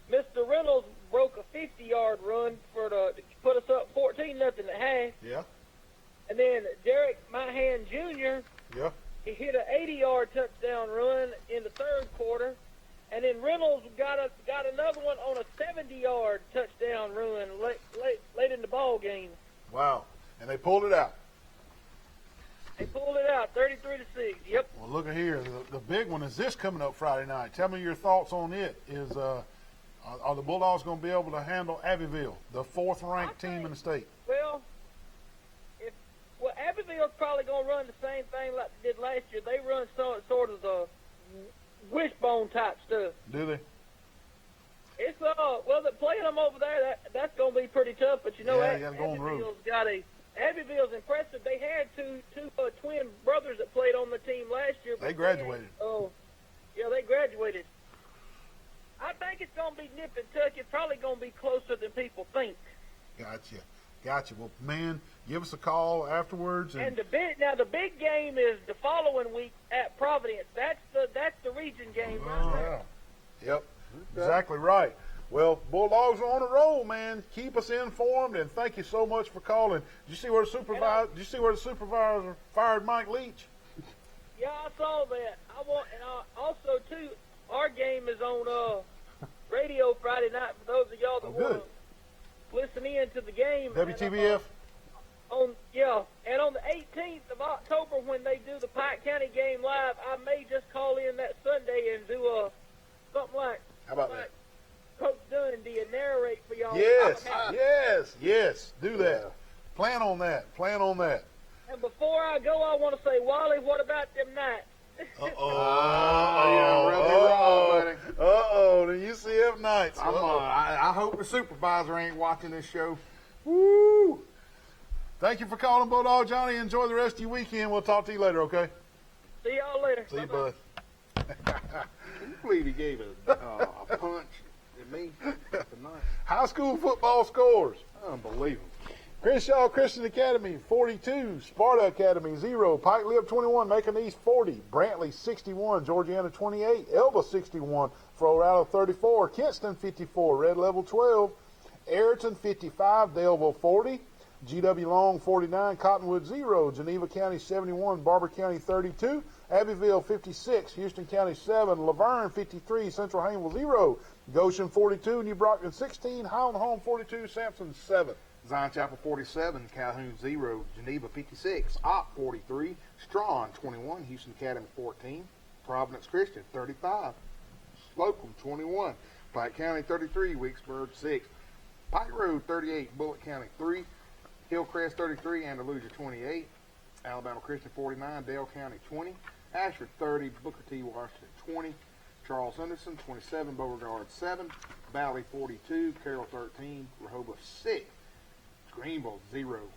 Mr. Reynolds broke a 50-yard run to put us up 14-0 at half. Yeah. And then Derek Myhand Jr. Yeah. He hit an 80-yard touchdown run in the third quarter, and then Reynolds got another one on a 70-yard touchdown run late in the ball game. Wow. And they pulled it out. They pulled it out, 33-6. Yep. Well, look at here. The big one is this coming up Friday night. Tell me your thoughts on it. Are the Bulldogs going to be able to handle Abbeville, the 4th-ranked team in the state? Well, Abbeville's probably going to run the same thing like they did last year. They run sort of the wishbone type stuff. Do they? It's they're playing them over there. That's going to be pretty tough. But you know, you got to go on the road. Abbeville's impressive. They had two twin brothers that played on the team last year. They graduated. They graduated. I think it's going to be nip and tuck. It's probably going to be closer than people think. Gotcha. Well, man, give us a call afterwards. And the big game is the following week at Providence. That's the region game. Right? Yep, exactly right. Well, Bulldogs are on a roll, man. Keep us informed, and thank you so much for calling. Did you see where the supervisor fired Mike Leach? Yeah, I saw that. Also too, our game is on radio Friday night for those of y'all that want to listen in to the game. WTBF? And on the 18th of October, when they do the Pike County game live, I may just call in that Sunday and do something like, How about like Coach Dundee and narrate for y'all. that? Yes. Do that. Plan on that. And before I go, I want to say, Wally, what about them nights? The UCF Knights. I hope the supervisor ain't watching this show. Woo! Thank you for calling, Bulldog Johnny. Enjoy the rest of your weekend. We'll talk to you later, okay? See y'all later. See you, Bye-bye. bud. Can you believe he gave a punch at me tonight? High school football scores. Unbelievable. Crenshaw Christian Academy 42, Sparta Academy 0, Pike Lib 21, Macon East 40, Brantley 61, Georgiana 28, Elba 61, Florida 34, Kinston 54, Red Level 12, Ayrton 55, Daleville 40, GW Long 49, Cottonwood 0, Geneva County 71, Barber County 32, Abbeville 56, Houston County 7, Laverne 53, Central Haynesville 0, Goshen 42, New Brockton 16, Highland Home 42, Sampson 7. Zion Chapel 47, Calhoun 0, Geneva 56, Opp 43, Strawn 21, Houston Academy 14, Providence Christian 35, Slocum 21, Pike County 33, Vicksburg 6, Pike Road 38, Bullitt County 3, Hillcrest 33, Andalusia 28, Alabama Christian 49, Dale County 20, Ashford 30, Booker T. Washington 20, Charles Henderson 27, Beauregard 7, Valley 42, Carroll 13, Rehoboth 6, Greenville 0,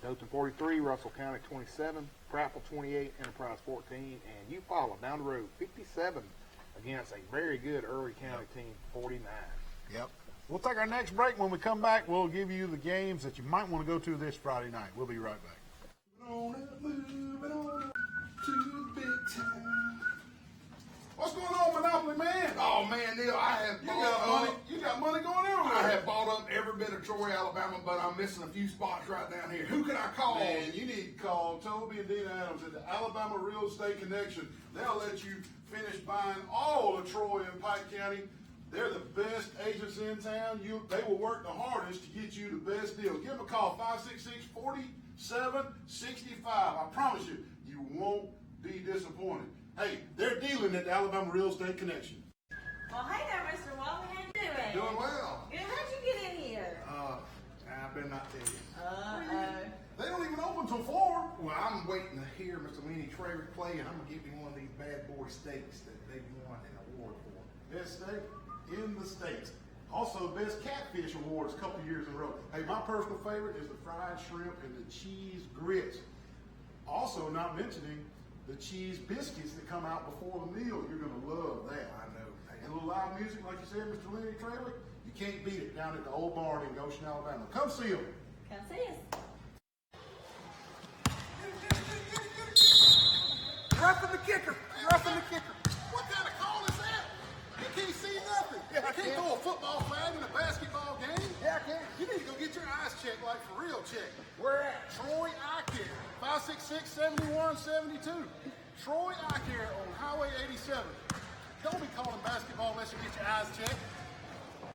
Dothan 43, Russell County 27, Prattville 28, Enterprise 14, and Eufaula down the road 57 against a very good Early County team 49. Yep. We'll take our next break. When we come back, we'll give you the games that you might want to go to this Friday night. We'll be right back. Moving on up to the big time. What's going on, Monopoly man? Oh man, Neal, you got money going everywhere. I have bought up every bit of Troy, Alabama, but I'm missing a few spots right down here. Who can I call? Man, you need to call Toby and Dina Adams at the Alabama Real Estate Connection. They'll let you finish buying all of Troy and Pike County. They're the best agents in town. They will work the hardest to get you the best deal. Give them a call, 566-4765. I promise you, you won't be disappointed. Hey, they're dealing at the Alabama Real Estate Connection. Well, hey there, Mr. Wally. How you doing? Doing well. Good. How'd you get in here? I better not tell you. Uh-oh. They don't even open till 4. Well, I'm waiting to hear Mr. Lenny Traver play, and I'm going to give him one of these bad boy steaks that they won an award for. Best steak in the States. Also, Best Catfish Awards a couple years in a row. Hey, my personal favorite is the fried shrimp and the cheese grits. Also, not mentioning the cheese biscuits that come out before the meal. You're going to love that. I know. And a little live music, like you said, Mr. Lenny Traver, you can't beat it down at the old barn in Goshen, Alabama. Come see them. Come see us. Roughing the kicker. Roughing the kicker. What kind of call is that? You can't see nothing. You can't throw a football flag in a basketball game. Yeah, I can. You need to go get your eyes checked, like for real check. Where at? Troy Eye Care. 566-7172. Troy Eye Care on Highway 87. Don't be calling basketball unless you get your eyes checked.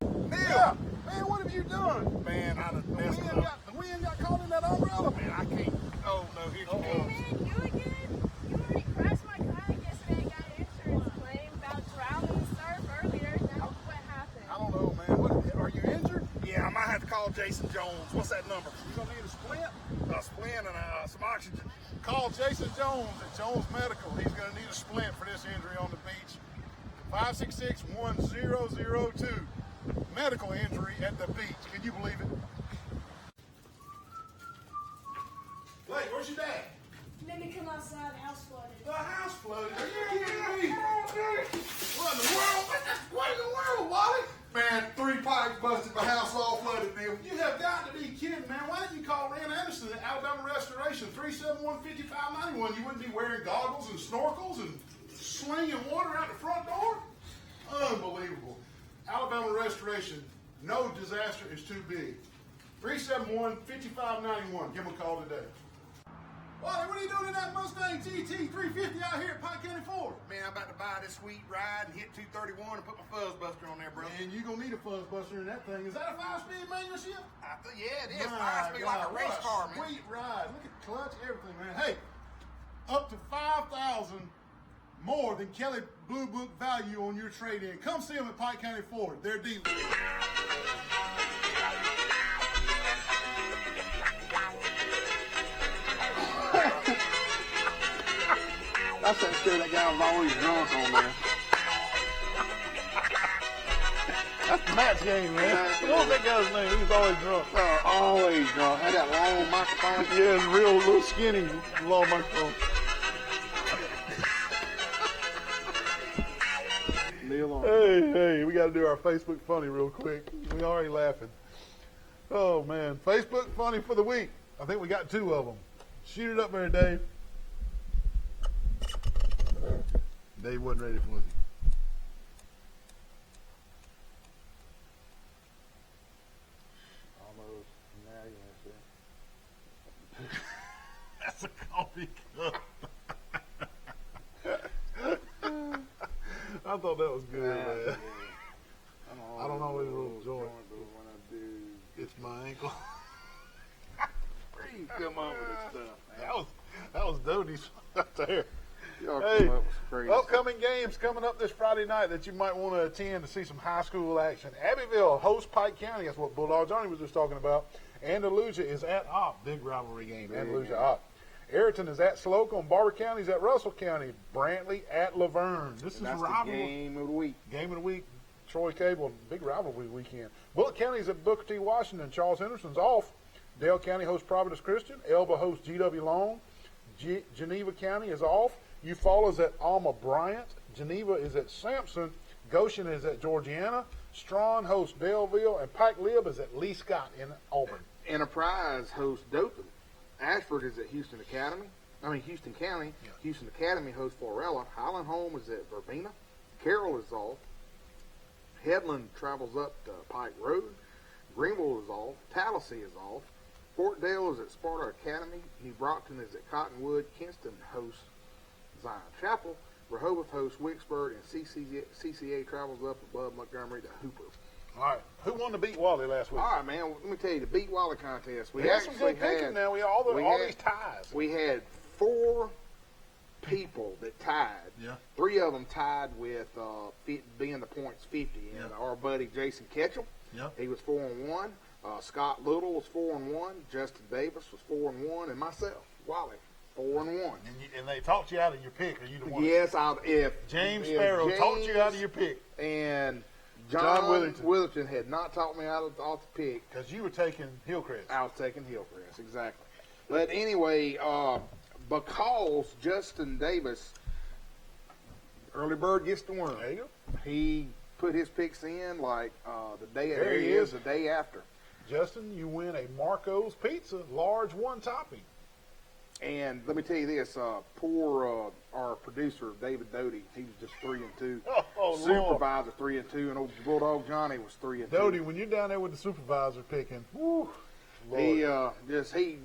Neal, man, what have you done? Man, I done messed up. The wind got caught in that umbrella. Man, I can't. Oh, no, here you go. Hey man, you again? You already crashed my kayak yesterday and got an insurance claim about drowning in the surf earlier. Now what happened? I don't know, man. What, are you injured? Yeah, I might have to call Jason Jones. What's that number? You gonna need a splint? A splint and some oxygen. Call Jason Jones at Jones Medical. He's gonna need a splint for this injury on the beach. 566-1002. Medical injury at the beach. Can you believe it? Blake, where's your dad? Made me come outside, the house flooded. The house flooded. Are you kidding me? What in the world? What in the world, Wally? Man, 3 pipes busted, my house all flooded, Neal. You have got to be kidding, man. Why didn't you call Rand Anderson at Alabama Restoration, 371-5591? You wouldn't be wearing goggles and snorkels and slinging water out the front door? Unbelievable. Alabama Restoration, no disaster is too big. 371-5591. Give them a call today. Wally, what are you doing in that Mustang GT350 out here at Pike County Ford? Man, I'm about to buy this sweet ride and hit 231 and put my fuzz buster on there, bro. And you gonna need a fuzz buster in that thing. Is that a 5-speed manual shift? Yeah, it is. My 5-speed like a God, race what car, man. Sweet ride. Look at clutch, everything, man. Hey, up to $5,000 more than Kelly Blue Book value on your trade-in. Come see them at Pike County Ford. They're dealers. That's that sure that guy was always drunk on there. That's Matt's game, man. What was that guy's name? He was always drunk. Always drunk. Had that long microphone. Yeah, it's real little skinny long microphone. Neal on. Hey, we got to do our Facebook funny real quick. We already laughing. Oh man, Facebook funny for the week. I think we got 2 of them. Shoot it up there, Dave. Dave wasn't ready for it. Almost. Now you want to That's a coffee cup. I thought that was good, man. I don't always roll joint. But when I do, It's my ankle. where you come up with this stuff, man? That was Doty's right there. Y'all Hey, come up with crazy upcoming games coming up this Friday night that you might want to attend to see some high school action. Abbeville hosts Pike County. That's what Bulldog Johnny was just talking about. Andalusia is at Opp. Big rivalry game. Andalusia Opp. Ayrton is at Slocum. Barber County is at Russell County. Brantley at Laverne. This is That's rivalry. the game of the week. Game of the week. Troy Cable, big rivalry weekend. Bullitt County is at Booker T. Washington. Charles Henderson's off. Dale County hosts Providence Christian. Elba hosts GW Long. Geneva County is off. Eufaula is at Alma Bryant. Geneva is at Sampson. Goshen is at Georgiana. Strawn hosts Daleville. And Pike Lib is at Lee Scott in Auburn. Enterprise hosts Dothan. Ashford is at Houston County. Yeah. Houston Academy hosts Florella. Highland Home is at Verbena. Carroll is off. Headland travels up to Pike Road. Greenville is off. Tallahassee is off. Fort Dale is at Sparta Academy. New Brockton is at Cottonwood. Kinston hosts Zion Chapel. Rehoboth hosts Wicksburg. And CCA travels up above Montgomery to Hooper. All right. Who won the beat Wally last week? All right, man. Let me tell you, the Beat Wally contest. We had some good picking now. We had all these ties. We had 4 people that tied. Yeah. 3 of them tied with being the points 50. And Yeah. our buddy Jason Ketchum, Yeah. he was 4-1. Scott Little was 4-1. Justin Davis was 4-1, and myself, Wally, 4-1. And they talked you out of your pick, or you the one? Yes, James Sparrow talked you out of your pick and John John Withington. Withington had not talked me out of off the pick. because you were taking Hillcrest. I was taking Hillcrest, exactly. But anyway, because Justin Davis, early bird gets the worm. There you go. He put his picks in like the day There he is. the day after. Justin, you win a Marco's Pizza, large 1 topping. And let me tell you this: poor our producer David Doty, he was just 3-2. Oh, Supervisor 3-2, and old Bulldog Johnny was 3-2. Doty, when you're down there with the supervisor picking, whew, Lord.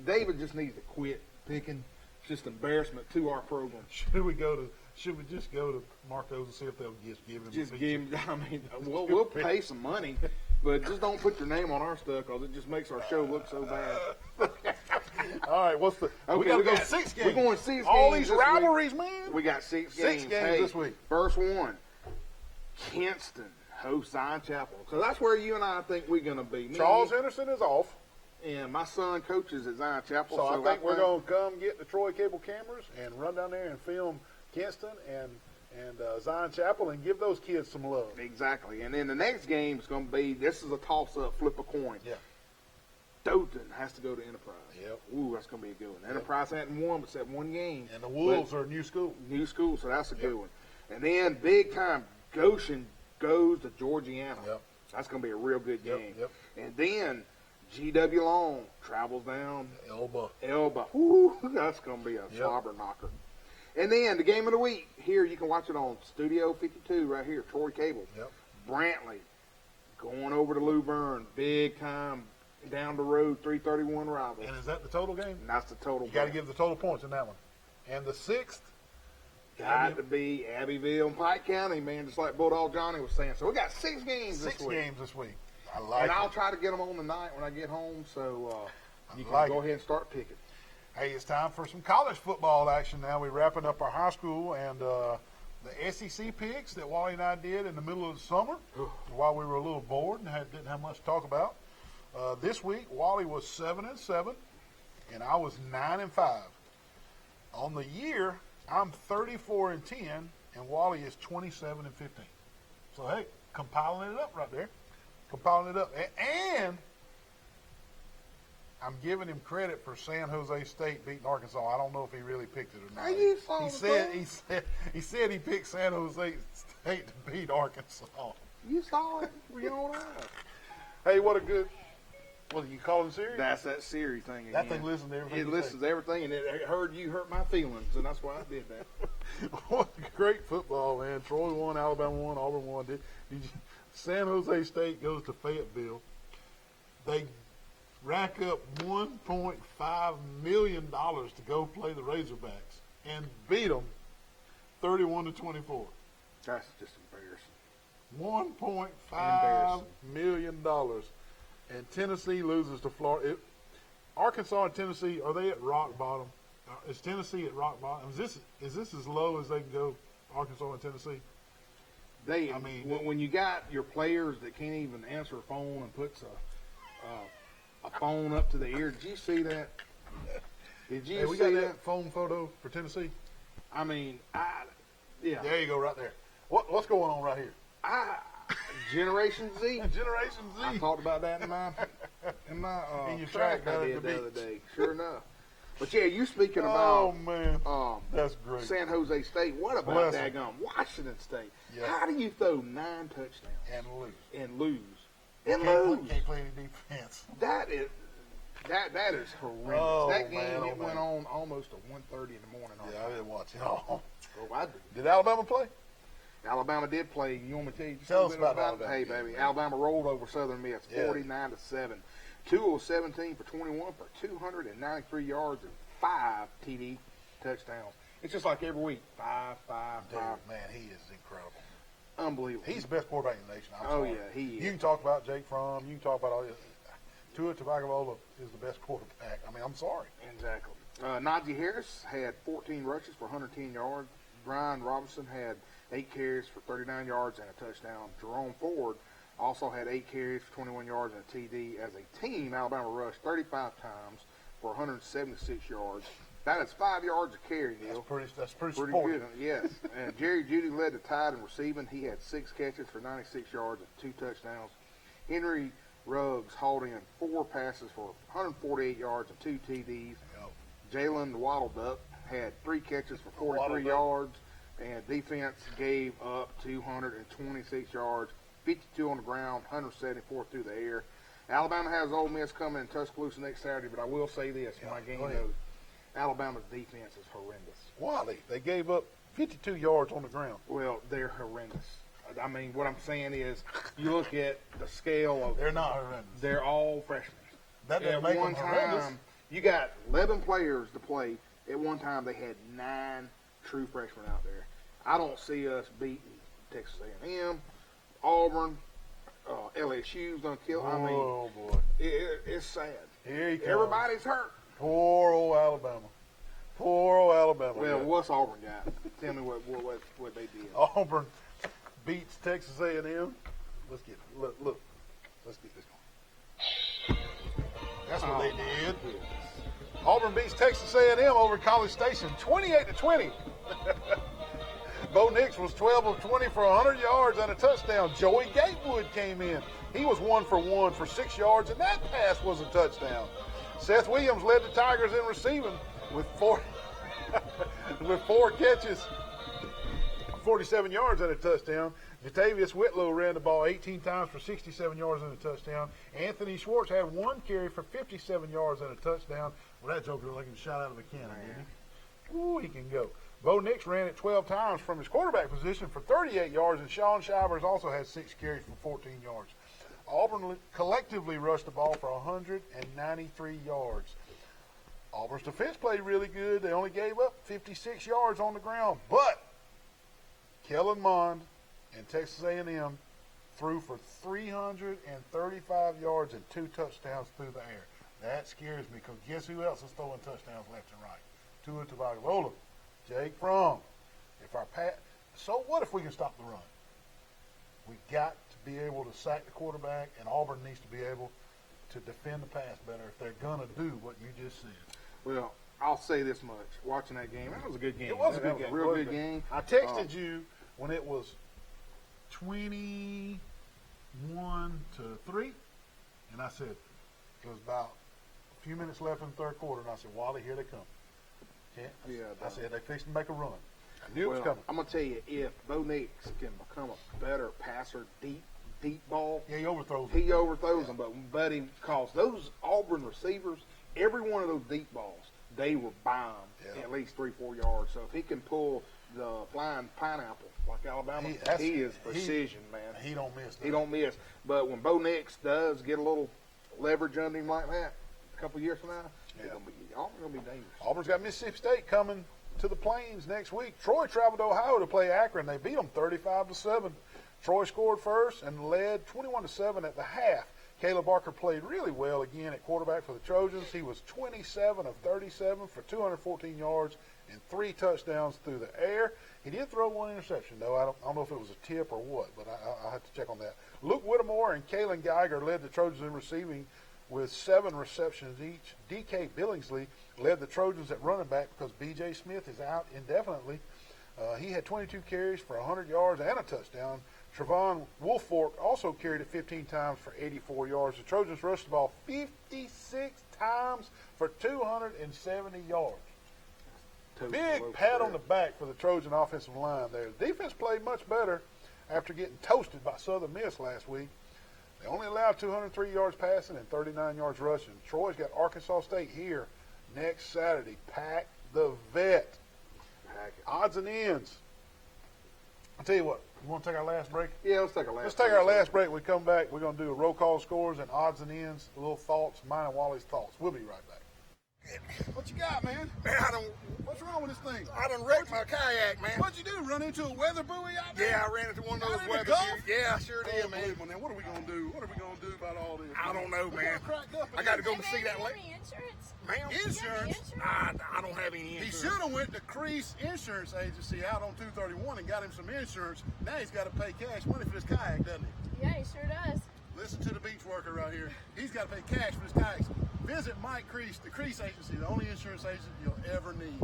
David just needs to quit picking. It's just embarrassment to our program. Should we just go to Marco's and see if they'll just give him? Just a give him. I mean, we'll pay some money, but just don't put your name on our stuff because it just makes our show look so bad. All right, what's the? Okay, we got to we go got- 6 games. we're going 6 All games these this week. rivalries, man. We got 6 6 games. games this week. First one, Kinston hosts Zion Chapel. So that's where you and I think we're going to be. Me Charles Henderson is off, and my son coaches at Zion Chapel. so I think we're going to come get the Troy Cable cameras and run down there and film Kinston and Zion Chapel and give those kids some love. Exactly. And then the next game is going to be, this is a toss-up, flip a coin. Yeah. Dothan has to go to Enterprise. Yep. Ooh, that's going to be a good one. Enterprise hadn't won but except 1 game. And the Wolves are a new school. New school, so that's a good one. And then big time, Goshen goes to Georgiana. Yep. That's going to be a real good game. Yep. And then GW Long travels down Elba. Elba. Woo, that's going to be a slobber knocker. And then the game of the week, here you can watch it on Studio 52 right here, Troy Cable. Yep. Brantley going over to Luverne, big time Down the road, 331 rival. And is that the total game? And that's the total. You got to give the total points in that one. And the 6th? Got to be Abbeville and Pike County, man, just like Bulldog Johnny was saying. So we got 6 games this week. 6 games this week. I like and it. I'll try to get them on tonight when I get home, so you can like go it. ahead and start picking. Hey, it's time for some college football action now. We're wrapping up our high school and the SEC picks that Wally and I did in the middle of the summer while we were a little bored and didn't have much to talk about. This week, Wally was 7-7, and I was 9-5. On the year, I'm 34-10, and Wally is 27-15. So hey, compiling it up right there, compiling it up, and I'm giving him credit for San Jose State beating Arkansas. I don't know if he really picked it or not. He said he picked San Jose State to beat Arkansas. You saw it. Were you on that? Hey, what a good. What do you call him, Siri? That's that Siri thing again. That thing listens to everything. It listens to everything, and it heard you hurt my feelings, and that's why I did that. What great football, man. Troy won, Alabama won, Auburn won. San Jose State goes to Fayetteville. They rack up $1.5 million to go play the Razorbacks and beat them 31-24. That's just embarrassing. $1.5 million. And Tennessee loses to Florida. Arkansas and Tennessee, are they at rock bottom? Is Tennessee at rock bottom? Is this as low as they can go, Arkansas and Tennessee? When you got your players that can't even answer a phone and puts a phone up to the ear, did you see that? Did you we see got that? that phone photo for Tennessee? Yeah. There you go, right there. What's going on right here? Generation Z. Generation Z. I talked about that in my in your track track I down did at the the other beach. day. Sure enough. But yeah, you speaking Oh about man, that's great. San Jose State. What about daggone Washington State? Yeah. How do you throw 9 touchdowns And lose. and lose? Can't play any defense. That is horrendous. Oh, that game man, it went on almost at 1:30 in the morning. Yeah, I didn't watch it. Oh, I did. did Alabama play? Alabama did play. You want me to tell you just Tell a us little bit about Alabama. Hey, baby, Alabama rolled over Southern Miss, Yeah. 49-7. 2 of 17 for 21 for 293 yards and 5 TD touchdowns. It's just like every week, 5. Dude, man, he is incredible. Unbelievable. He's the best quarterback in the nation. I'm Oh, sorry. yeah, he is. You can talk about Jake Fromm. You can talk about all this. Tua Tagovailoa is the best quarterback. I mean, I'm sorry. Exactly. Najee Harris had 14 rushes for 110 yards. Brian Robinson had 8 carries for 39 yards and a touchdown. Jerome Ford also had 8 carries for 21 yards and a TD. As a team, Alabama rushed 35 times for 176 yards. That is 5 yards a carry, Neal. That's pretty Pretty supportive. good, yes. And Jerry Jeudy led the Tide in receiving. He had 6 catches for 96 yards and 2 touchdowns. Henry Ruggs hauled in 4 passes for 148 yards and 2 TDs. Jalen Waddle Duck had 3 catches for 43 yards, and defense gave up 226 yards, 52 on the ground, 174 through the air. Alabama has Ole Miss coming in Tuscaloosa next Saturday, but I will say this for my game note. Alabama's defense is horrendous. Wally, they gave up 52 yards on the ground. Well, they're horrendous. I mean, what I'm saying is, you look at the scale of. They're not horrendous. They're all freshmen. That doesn't At make one them horrendous. time, you got 11 players to play. At one time, they had 9 true freshmen out there. I don't see us beating Texas A&M, Auburn, LSU's gonna kill. I mean, Oh boy, it's sad. here he comes. Everybody's hurt. Poor old Alabama. Poor old Alabama. Well, what's Auburn got? Tell me what they did. Auburn beats Texas A&M. Let's get look. Let's get this going. That's what they did. Auburn beats Texas A&M over at College Station, 28-20. Bo Nix was 12 of 20 for 100 yards and a touchdown. Joey Gatewood came in. He was 1 for 1 for 6 yards, and that pass was a touchdown. Seth Williams led the Tigers in receiving with 4 catches, 47 yards and a touchdown. Jatavius Whitlow ran the ball 18 times for 67 yards and a touchdown. Anthony Schwartz had 1 carry for 57 yards and a touchdown. Well, that joker looked like he shot out of a cannon, didn't he? Ooh, he can go. Bo Nix ran it 12 times from his quarterback position for 38 yards, and Sean Shivers also had 6 carries for 14 yards. Auburn collectively rushed the ball for 193 yards. Auburn's defense played really good. They only gave up 56 yards on the ground, but Kellen Mond and Texas A&M threw for 335 yards and 2 touchdowns through the air. That scares me because guess who else is throwing touchdowns left and right? Tua Tagovailoa, Jake Fromm. So what if we can stop the run? We got to be able to sack the quarterback, and Auburn needs to be able to defend the pass better if they're going to do what you just said. Well, I'll say this much. Watching that game, that was a good game. It was a good game. Real good game. I texted you when it was 21-3, and I said it was about a few minutes left in the third quarter, and I said, Wally, here they come. Okay? I said they fixed to make a run. I knew it was coming. I'm gonna tell you, if Bo Nix can become a better passer, deep ball, yeah, he overthrows them. But he calls those Auburn receivers, every one of those deep balls, they were bomb at least 3-4 yards. So if he can pull the flying pineapple like Alabama, he is precision, man. He don't miss. He don't miss. But when Bo Nix does get a little leverage under him like that, a couple years from now, Auburn's gonna be dangerous. Auburn's got Mississippi State coming to the Plains next week. Troy traveled to Ohio to play Akron. They beat them 35-7. Troy scored first and led 21-7 at the half. Caleb Barker played really well again at quarterback for the Trojans. He was 27 of 37 for 214 yards and 3 touchdowns through the air. He did throw 1 interception, though. I don't know if it was a tip or what, but I'll have to check on that. Luke Whittemore and Kalen Geiger led the Trojans in receiving with 7 receptions each. D.K. Billingsley led the Trojans at running back because B.J. Smith is out indefinitely. He had 22 carries for 100 yards and a touchdown. Trevon Woolfork also carried it 15 times for 84 yards. The Trojans rushed the ball 56 times for 270 yards. Big pat on the back for the Trojan offensive line there. The defense played much better after getting toasted by Southern Miss last week. They only allowed 203 yards passing and 39 yards rushing. Troy's got Arkansas State here next Saturday. Pack the vet. Odds and ends. I'll tell you what. You want to take our last break? Yeah, let's take our last break. Let's take our last break. When we come back, we're going to do a roll call scores and odds and ends, a little thoughts, mine and Wally's thoughts. We'll be right back. What you got, man? Man, What's wrong with this thing? I done wrecked my kayak, man. What'd you do? Run into a weather buoy out there? Yeah, I ran into one of those weather Gulf? buoys. Yeah, I sure did, man. Unbelievable, man. What are we gonna do? What are we gonna do about all this? I don't know, man. Cracked up I got to again. go see that lake. Insurance? Ma'am? Insurance? I don't have any He insurance. should have went to Crease Insurance Agency out on 231 and got him some insurance. Now he's got to pay cash money for his kayak, doesn't he? Yeah, he sure does. Listen to the beach worker right here. He's got to pay cash for his kayaks. Visit Mike Crease, the Crease Agency, the only insurance agent you'll ever need.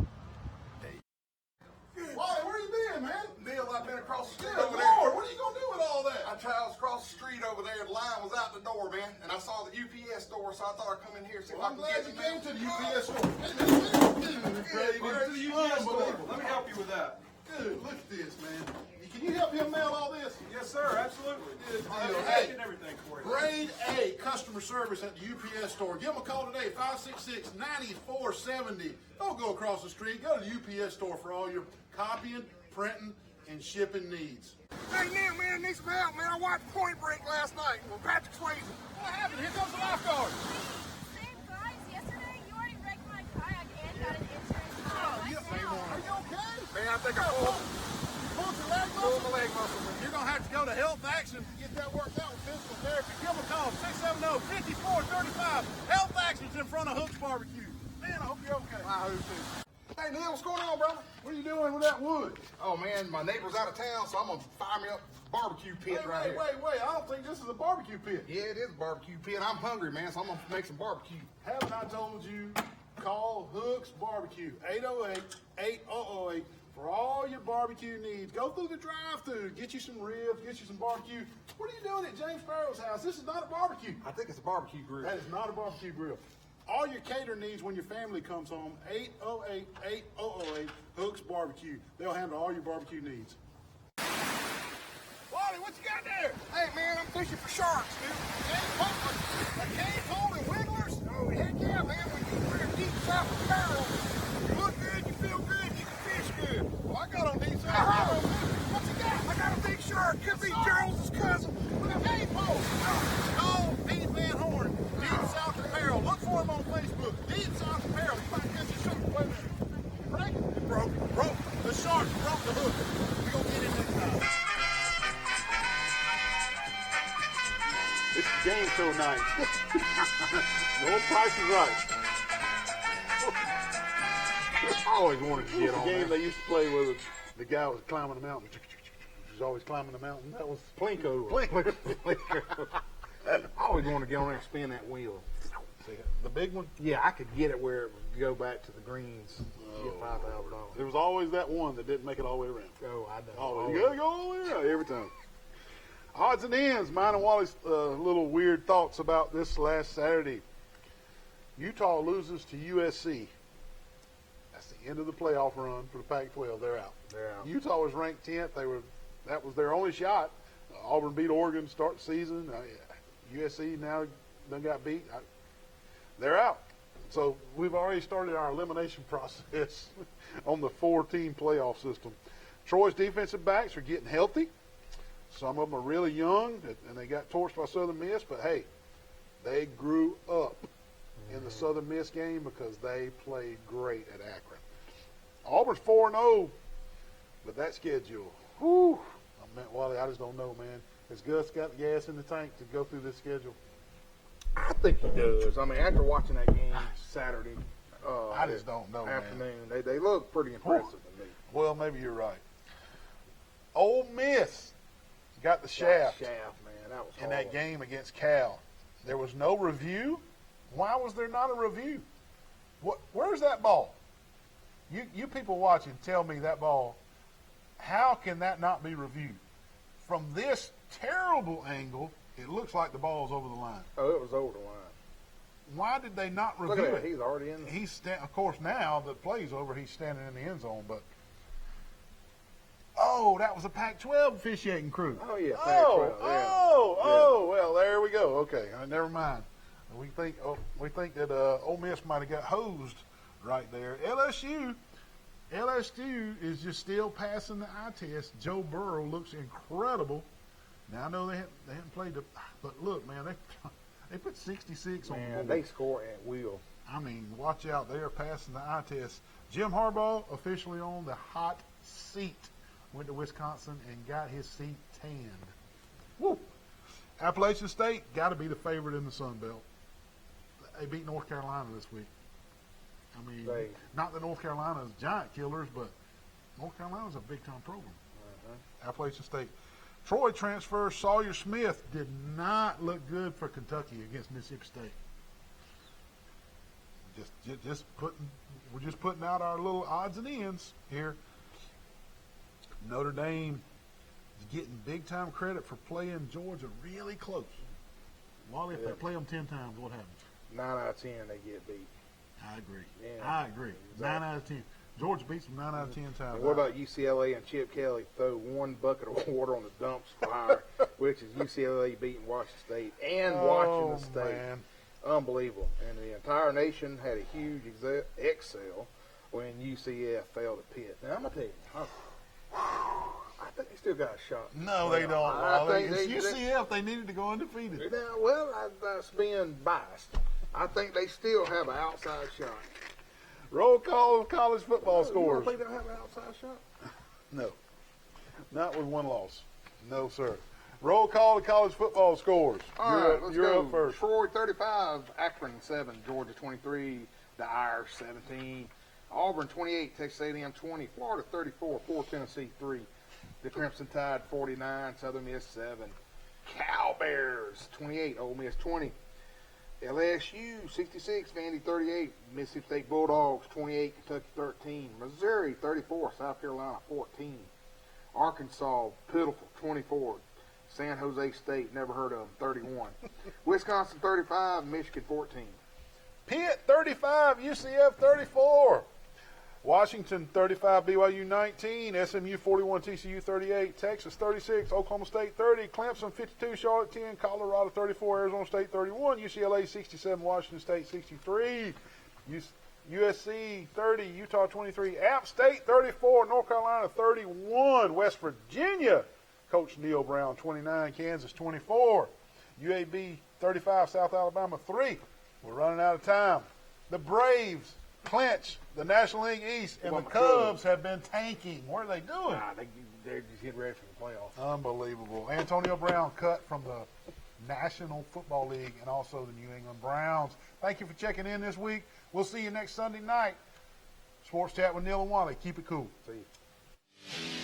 Wally, where you been, man? Neal, I've been across the street Good over Lord, there. what are you gonna do with all that? I traveled across the street over there. The line was out the door, man. And I saw the UPS store, so I thought I'd come in here and see if I I'm could glad get you some came to the mail. UPS store. Where to the UPS store? Let me help you with that. Dude, look at this, man. Can you help him mail all this? Yes, sir. Absolutely. Good deal. I'm Hey, getting everything for you. Grade A customer service at the UPS store. Give them a call today, 566-9470. Don't go across the street. Go to the UPS store for all your copying, printing, and shipping needs. Hey, Neal, man, I need some help, man. I watched Point Break last night with Patrick Swayze. What happened? Here comes the lifeguard. Same guys, yesterday you already wrecked my kayak and got an insurance Are you now. okay? Man, I think I pulled Pulled your leg my muscle? leg muscle. You're going to have to go to Health Action to get that worked out with physical therapy. Give them a call, 670-5435. Health Action's in front of Hook's Barbecue. Man, I hope you're okay. I hope too. Hey, Neal, what's going on, brother? What are you doing with that wood? Oh, man, my neighbor's out of town, so I'm going to fire me up a barbecue pit right here. Wait. I don't think this is a barbecue pit. Yeah, it is a barbecue pit. I'm hungry, man, so I'm going to make some barbecue. Haven't I told you, call Hook's Barbecue, 808-8008 for all your barbecue needs. Go through the drive-thru, get you some ribs, get you some barbecue. What are you doing at James Sparrow's house? This is not a barbecue. I think it's a barbecue grill. That is not a barbecue grill. All your cater needs when your family comes home, 808-8008, Hook's Barbecue. They'll handle all your barbecue needs. Wally, what you got there? Hey, man, I'm fishing for sharks, dude. A cave holding wigglers? Oh, heck yeah, man. When you're deep south of Sparrow, you look good, you feel good, you can fish good. Well, I got on these. What you got? I got a big shark. Could be Charles's cousin with a cave pole. No Price is Right. I always wanted to get The on game there. they used to play with the guy was climbing the mountain. He was always climbing the mountain. That was Plinko. I always wanted to get on there and spin that wheel. the big one. Yeah, I could get it where it would go back to the greens. Get $5,000. There was always that one that didn't make it all the way around. Oh, I know. Always. You gotta go all the way around every time. Odds and ends. Mine and Wally's little weird thoughts about this last Saturday. Utah loses to USC. That's the end of the playoff run for the Pac-12. They're out. They're out. Utah was ranked 10th. That was their only shot. Auburn beat Oregon to start the season. USC now done got beat. They're out. So we've already started our elimination process on the 4-team playoff system. Troy's defensive backs are getting healthy. Some of them are really young, and they got torched by Southern Miss. But, hey, they grew up in the Southern Miss game because they played great at Akron. Auburn's 4-0, but that schedule, whew, Wally, I just don't know, man. Has Gus got the gas in the tank to go through this schedule? I think he does. I mean, after watching that game Saturday I just don't know, afternoon, man. they look pretty impressive to me. Well, maybe you're right. Ole Miss got the shaft That shaft, man. That was in horrible. that game against Cal. There was no review. Why was there not a review? Where's that ball? You people watching, tell me that ball. How can that not be reviewed? From this terrible angle, it looks like the ball's over the line. Oh, it was over the line. Why did they not Look review at that. it? He's already in there. Of course, now the play's over, he's standing in the end zone. But oh, that was a Pac-12 officiating crew. Oh, yeah. Oh, Pac-12, yeah. oh, well, there we go. Okay, never mind. We think that Ole Miss might have got hosed right there. LSU is just still passing the eye test. Joe Burrow looks incredible. Now I know they haven't played but look, man, they put 66 on the Man, board. they score at will. I mean, watch out. They are passing the eye test. Jim Harbaugh officially on the hot seat. Went to Wisconsin and got his seat tanned. Woo! Appalachian State got to be the favorite in the Sun Belt. They beat North Carolina this week. I mean, not that North Carolina's giant killers, but North Carolina's a big-time program. Appalachian State. Troy transfer Sawyer Smith did not look good for Kentucky against Mississippi State. We're just putting out our little odds and ends here. Notre Dame is getting big-time credit for playing Georgia really close. Wally, if they play them 10 times, what happens? 9 out of 10, they get beat. I agree. Yeah. I agree. Exactly. 9 out of 10. Georgia beats them 9 out of 10 times. And what about UCLA and Chip Kelly throw one bucket of water on the dumps fire, which is UCLA beating Washington State and Washington State. Man. Unbelievable. And the entire nation had a huge excel when UCF failed at Pitt. Now, I'm going to tell you, I think they still got a shot. No, they don't. I think it's UCF. They needed to go undefeated. Now, well, that's being biased. I think they still have an outside shot. Roll call of college football You scores. don't think they'll have an outside shot? No. Not with one loss. No, sir. Roll call of college football scores. All right, let's you're go. up first. Troy 35, Akron 7, Georgia 23, the Irish 17, Auburn 28, Texas A&M 20, Florida 34, 4 Tennessee 3, the Crimson Tide 49, Southern Miss 7, Cal Bears 28, Ole Miss 20, LSU 66, Vandy 38, Mississippi State Bulldogs 28, Kentucky 13, Missouri 34, South Carolina 14, Arkansas pitiful 24, San Jose State, never heard of them, 31, Wisconsin 35, Michigan 14. Pitt 35, UCF 34. Washington 35, BYU 19, SMU 41, TCU 38, Texas 36, Oklahoma State 30, Clemson 52, Charlotte 10, Colorado 34, Arizona State 31, UCLA 67, Washington State 63, USC 30, Utah 23, App State 34, North Carolina 31, West Virginia, Coach Neal Brown 29, Kansas 24, UAB 35, South Alabama 3. We're running out of time. The Braves clinch the National League East, and the Cubs have been tanking. What are they doing? They're just getting ready for the playoffs. Unbelievable. Antonio Brown cut from the National Football League and also the New England Browns. Thank you for checking in this week. We'll see you next Sunday night. Sports Chat with Neal and Wally. Keep it cool. See you.